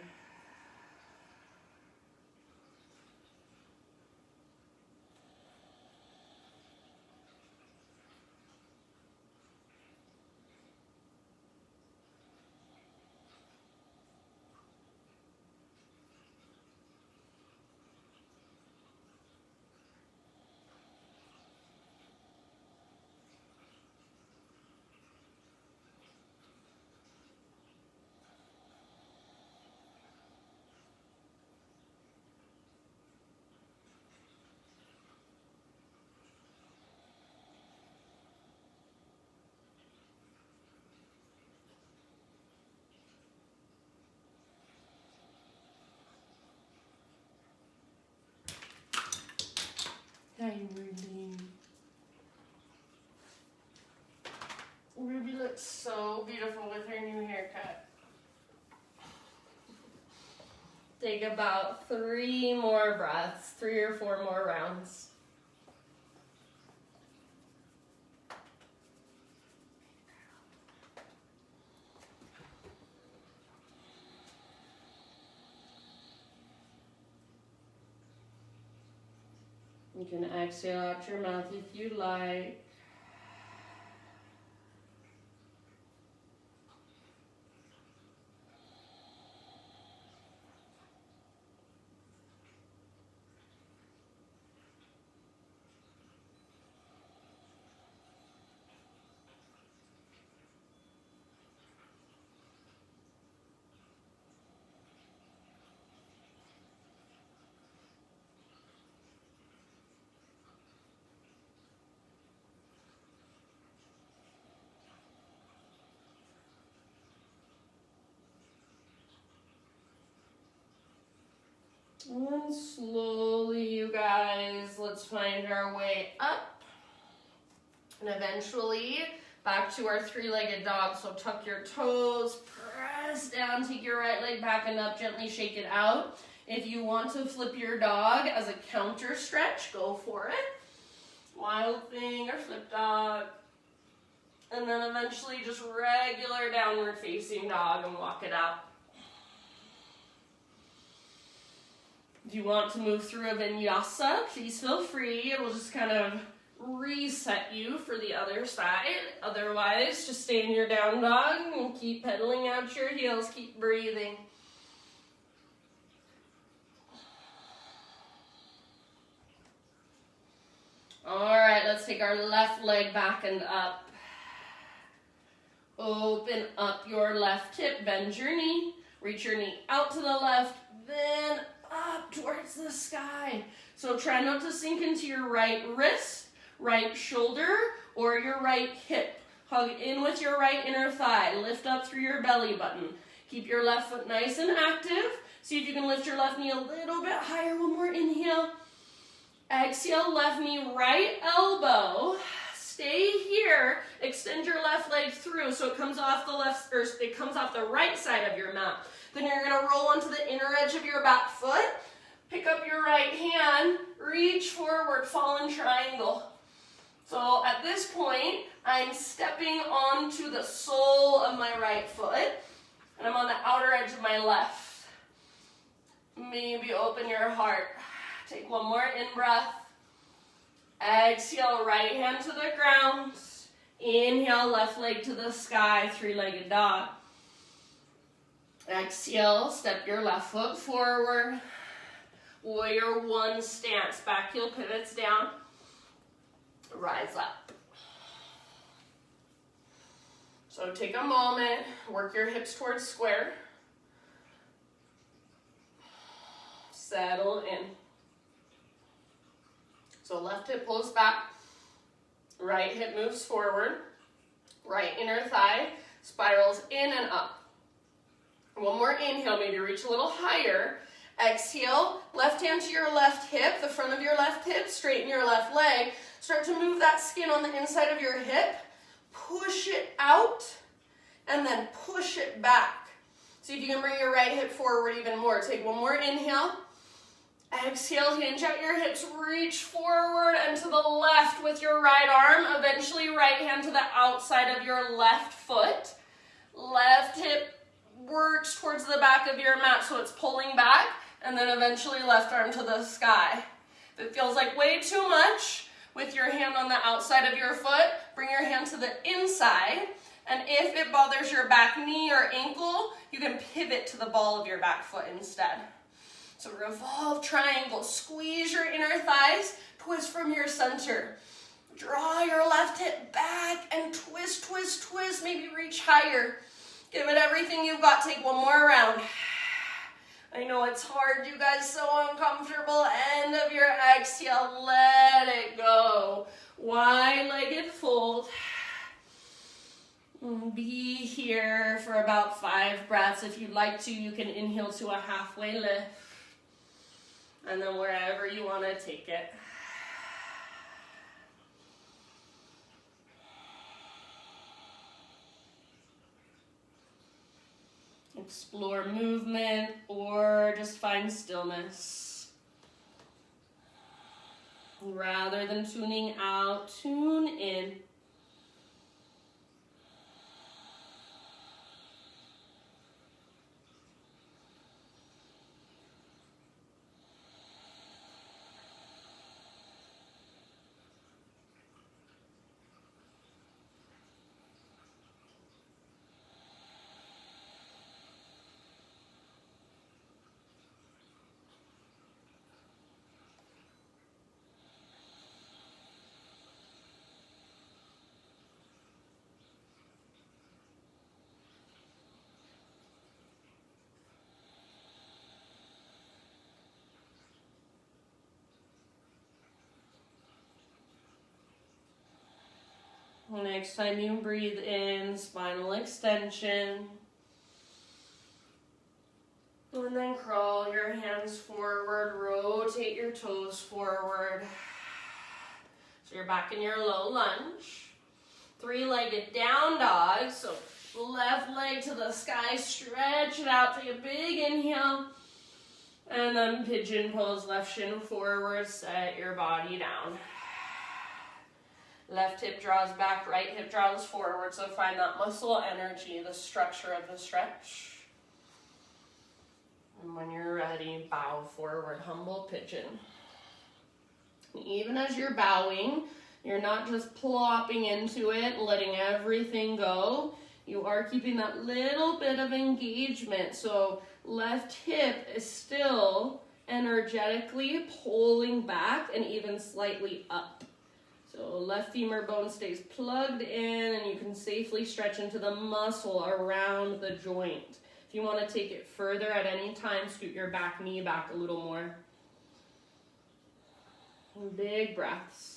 Hi, Ruby. Ruby looks so beautiful with her new haircut. Take about 3 more breaths, 3 or 4 more rounds. You can exhale out your mouth if you like. And then slowly, you guys, let's find our way up. And eventually, back to our three-legged dog. So tuck your toes, press down, take your right leg back and up, gently shake it out. If you want to flip your dog as a counter stretch, go for it. Wild thing or flip dog. And then eventually just regular downward facing dog and walk it out. If you want to move through a vinyasa, please feel free. It will just kind of reset you for the other side. Otherwise, just stay in your down dog and keep pedaling out your heels. Keep breathing. All right, let's take our left leg back and up. Open up your left hip, bend your knee, reach your knee out to the left, then up towards the sky. So try not to sink into your right wrist, right shoulder, or your right hip. Hug in with your right inner thigh. Lift up through your belly button. Keep your left foot nice and active. See if you can lift your left knee a little bit higher. One more inhale. Exhale, left knee, right elbow. Stay here. Extend your left leg through so it comes off the left, or it comes off the right side of your mat. Then you're gonna roll onto the inner edge of your back foot. Pick up your right hand, reach forward, fallen triangle. So at this point, I'm stepping onto the sole of my right foot, and I'm on the outer edge of my left. Maybe open your heart. Take one more in-breath. Exhale, right hand to the ground. Inhale, left leg to the sky, three-legged dog. Exhale, step your left foot forward. Warrior one stance, back heel pivots down. Rise up. So take a moment, work your hips towards square. Settle in. So left hip pulls back, right hip moves forward, right inner thigh spirals in and up. One more inhale, maybe reach a little higher. Exhale, left hand to your left hip, the front of your left hip, straighten your left leg. Start to move that skin on the inside of your hip. Push it out, and then push it back. See if you can bring your right hip forward even more. Take one more inhale. Exhale, hinge at your hips, reach forward and to the left with your right arm. Eventually, right hand to the outside of your left foot. Left hip works towards the back of your mat, so it's pulling back, and then eventually left arm to the sky. If it feels like way too much, with your hand on the outside of your foot, bring your hand to the inside, and if it bothers your back knee or ankle, you can pivot to the ball of your back foot instead. So revolve triangle, squeeze your inner thighs, twist from your center. Draw your left hip back and twist, twist, twist, maybe reach higher. Give it everything you've got, take one more round. I know it's hard, you guys, so uncomfortable. End of your exhale, let it go. Wide-legged fold. Be here for about 5 breaths. If you'd like to, you can inhale to a halfway lift. And then wherever you want to take it. Explore movement or just find stillness. Rather than tuning out, tune in. Next time you breathe in, spinal extension. And then crawl Pull your hands forward, rotate your toes forward. So you're back in your low lunge. Three-legged down dog. So left leg to the sky, stretch it out, take a big inhale. And then pigeon pose, left shin forward, set your body down. Left hip draws back, right hip draws forward. So find that muscle energy, the structure of the stretch. And when you're ready, bow forward, humble pigeon. And even as you're bowing, you're not just plopping into it, letting everything go. You are keeping that little bit of engagement. So left hip is still energetically pulling back and even slightly up. So left femur bone stays plugged in and you can safely stretch into the muscle around the joint. If you want to take it further at any time, scoot your back knee back a little more. Big breaths.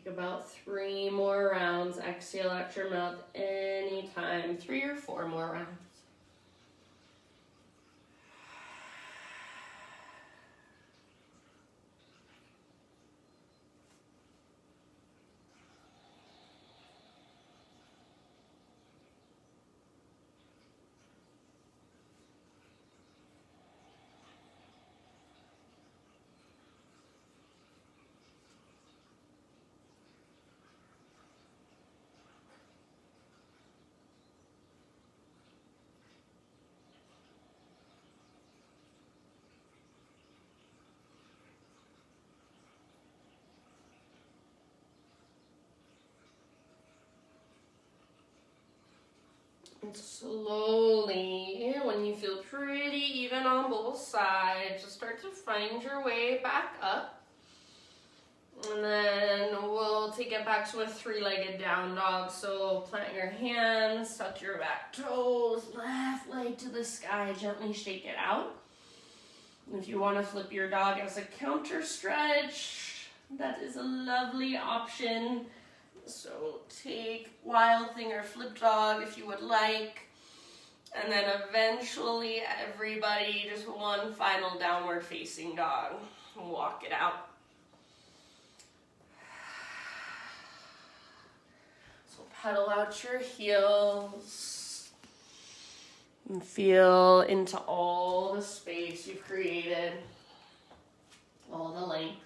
Take about 3 more rounds. Exhale out your mouth anytime. 3 or 4 more rounds. And slowly, when you feel pretty even on both sides, just start to find your way back up. And then we'll take it back to a 3-legged down dog. So plant your hands, tuck your back toes, left leg to the sky, gently shake it out. And if you want to flip your dog as a counter stretch, that is a lovely option. So take wild thing or flip dog if you would like. And then eventually everybody just one final downward facing dog. Walk it out. So pedal out your heels. And feel into all the space you've created. All the length.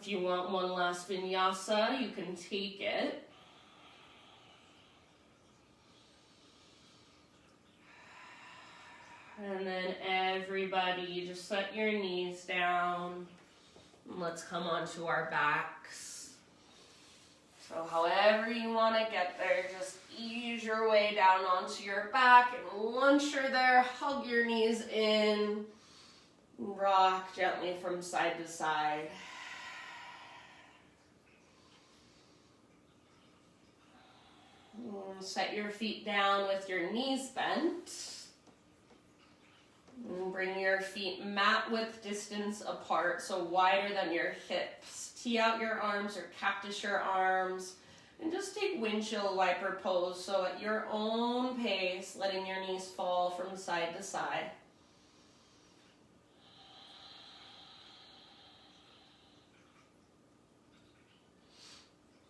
If you want one last vinyasa, you can take it. And then everybody just set your knees down. And let's come onto our backs. So however however you want to get there, just ease your way down onto your back, and once you're there, hug your knees in, rock gently from side to side. Set your feet down with your knees bent. And bring your feet mat width distance apart, so wider than your hips. Tee out your arms or cactus your arms. And just take windshield wiper pose, so at your own pace, letting your knees fall from side to side.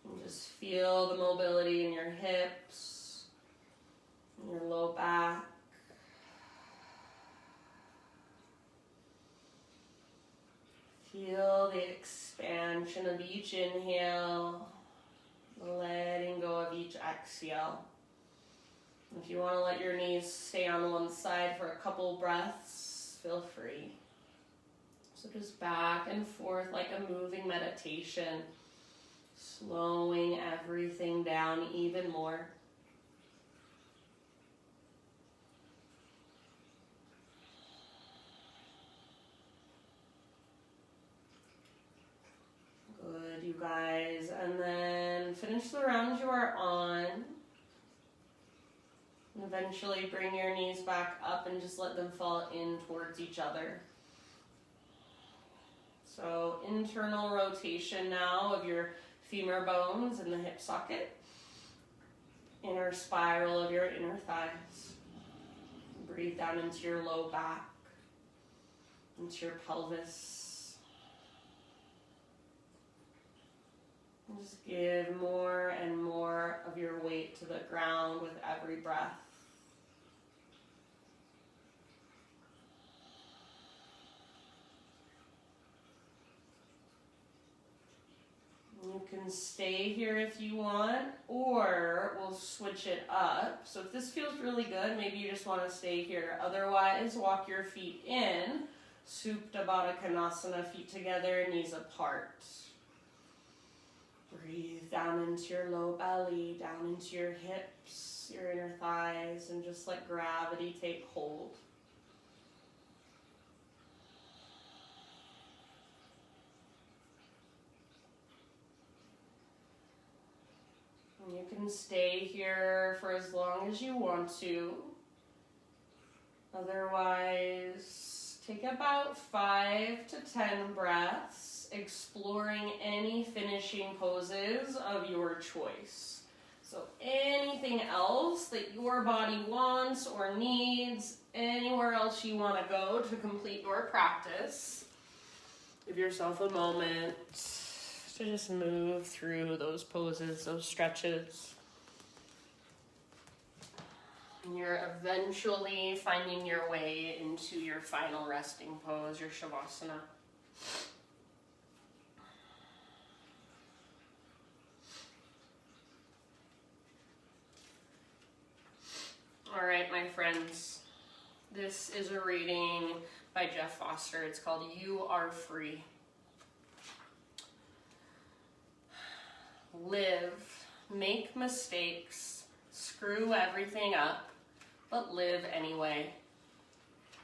And just feel the mobility in your hips, in your low back. Feel the expansion of each inhale, letting go of each exhale. If you want to let your knees stay on one side for a couple breaths, feel free. So just back and forth like a moving meditation, slowing everything down even more. Good, you guys. And then finish the round you are on. And eventually bring your knees back up and just let them fall in towards each other. So internal rotation now of your femur bones in the hip socket. Inner spiral of your inner thighs. Breathe down into your low back, into your pelvis. Just give more and more of your weight to the ground with every breath. You can stay here if you want, or we'll switch it up. So if this feels really good, maybe you just want to stay here. Otherwise, walk your feet in. Supta Baddha Konasana, feet together, knees apart. Breathe down into your low belly, down into your hips, your inner thighs, and just let gravity take hold. And you can stay here for as long as you want to. Otherwise, take about 5 to 10 breaths, exploring any finishing poses of your choice. So anything else that your body wants or needs, anywhere else you want to go to complete your practice, give yourself a moment to just move through those poses, those stretches. And you're eventually finding your way into your final resting pose, your Shavasana. All right, my friends, this is a reading by Jeff Foster. It's called You Are Free. Live, make mistakes, screw everything up, but live anyway.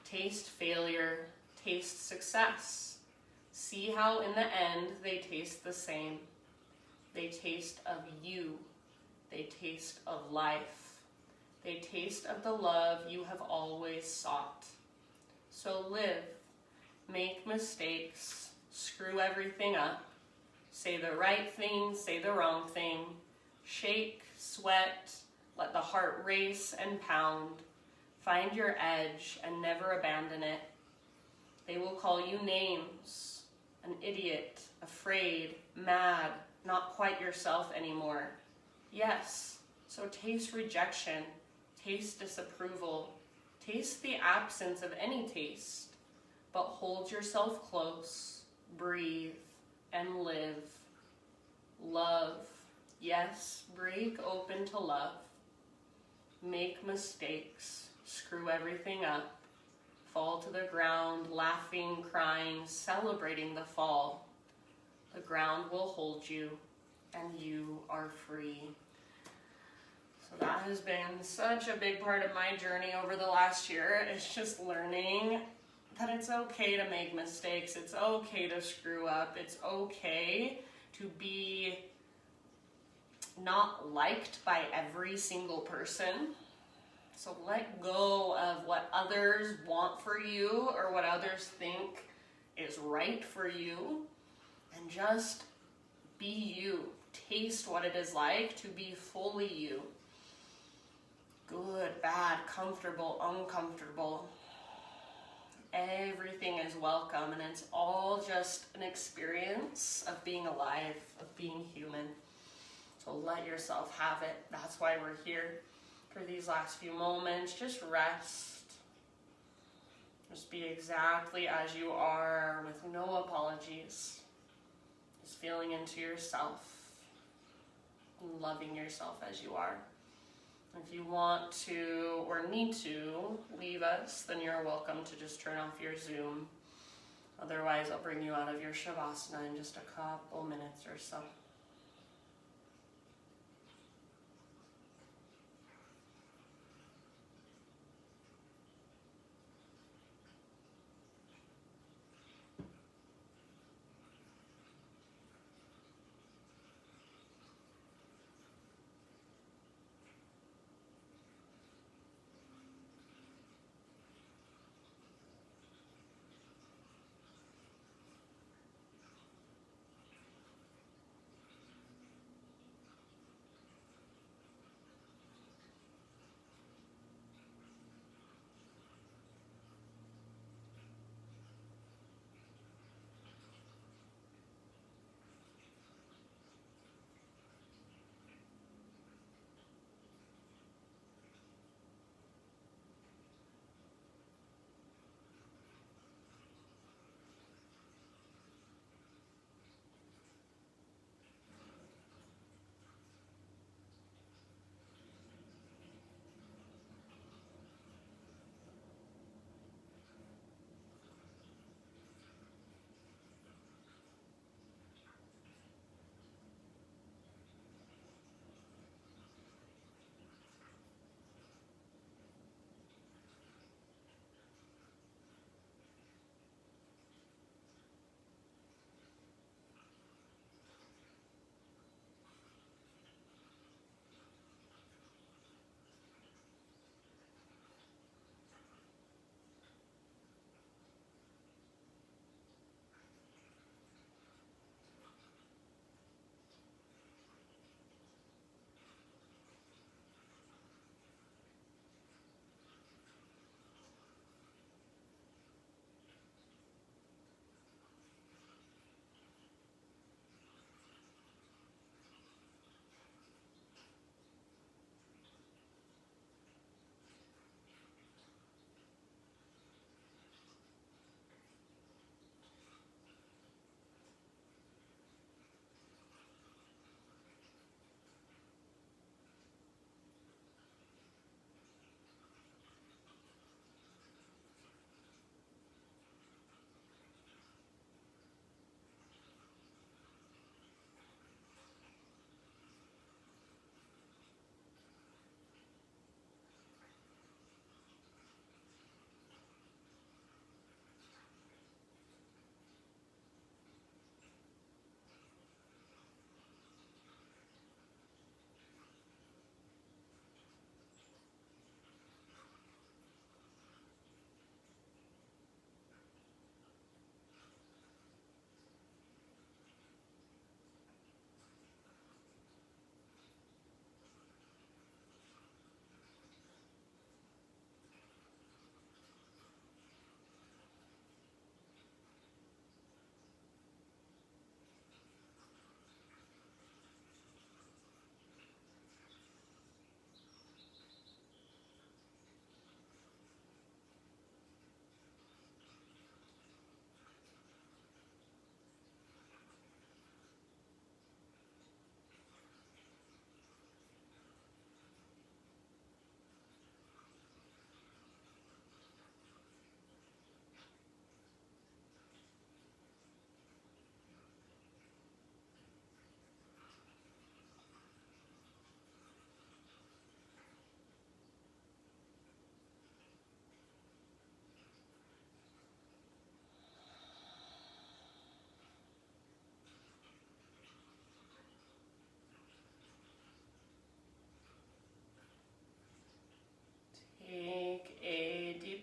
Taste failure, taste success. See how in the end they taste the same. They taste of you. They taste of life. They taste of the love you have always sought. So live, make mistakes, screw everything up, say the right thing, say the wrong thing, shake, sweat, let the heart race and pound, find your edge and never abandon it. They will call you names, an idiot, afraid, mad, not quite yourself anymore. Yes, so taste rejection. Taste disapproval. Taste the absence of any taste. But hold yourself close, breathe, and live. Love. Yes, break open to love. Make mistakes. Screw everything up. Fall to the ground, laughing, crying, celebrating the fall. The ground will hold you. and you are free. So that has been such a big part of my journey over the last year. It's just learning that it's okay to make mistakes. It's okay to screw up. It's okay to be not liked by every single person. So let go of what others want for you or what others think is right for you, and just be you. Taste what it is like to be fully you. Good, bad, comfortable, uncomfortable. Everything is welcome, and it's all just an experience of being alive, of being human. So let yourself have it. That's why we're here for these last few moments. Just rest. Just be exactly as you are with no apologies. Just feeling into yourself, loving yourself as you are. If you want to or need to leave us, then you're welcome to just turn off your Zoom. Otherwise, I'll bring you out of your Shavasana in just a couple minutes or so.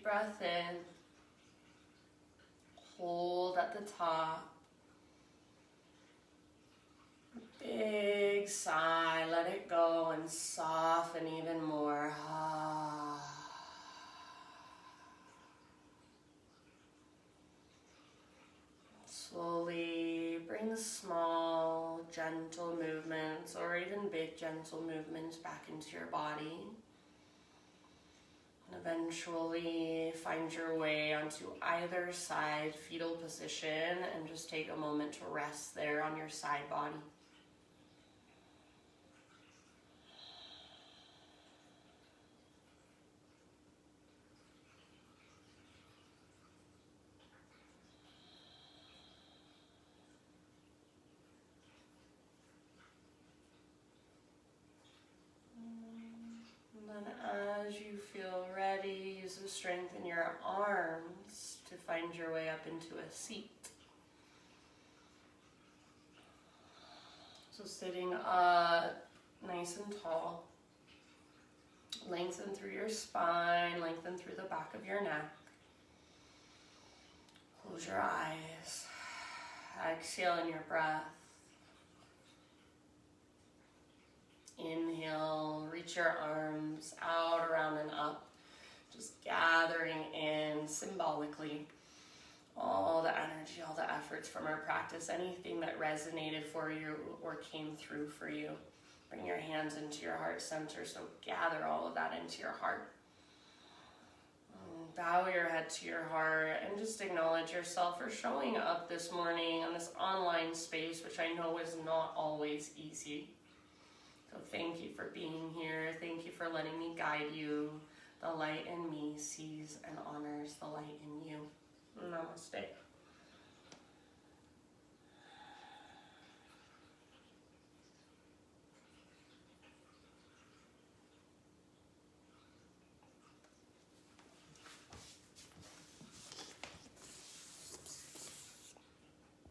breath in. Hold at the top. Big sigh, let it go and soften even more. Slowly bring small, gentle movements or even big, gentle movements back into your body. And eventually find your way onto either side, fetal position, and just take a moment to rest there on your side body. And then as you feel ready, use the strength in your arms to find your way up into a seat. So sitting up nice and tall, lengthen through your spine, lengthen through the back of your neck. Close your eyes, exhale in your breath. Inhale, reach your arms out, around, and up, just gathering in symbolically all the energy, all the efforts from our practice, anything that resonated for you or came through for you. Bring your hands into your heart center, so gather all of that into your heart. Bow your head to your heart and just acknowledge yourself for showing up this morning in this online space, which I know is not always easy. So thank you for being here. Thank you for letting me guide you. The light in me sees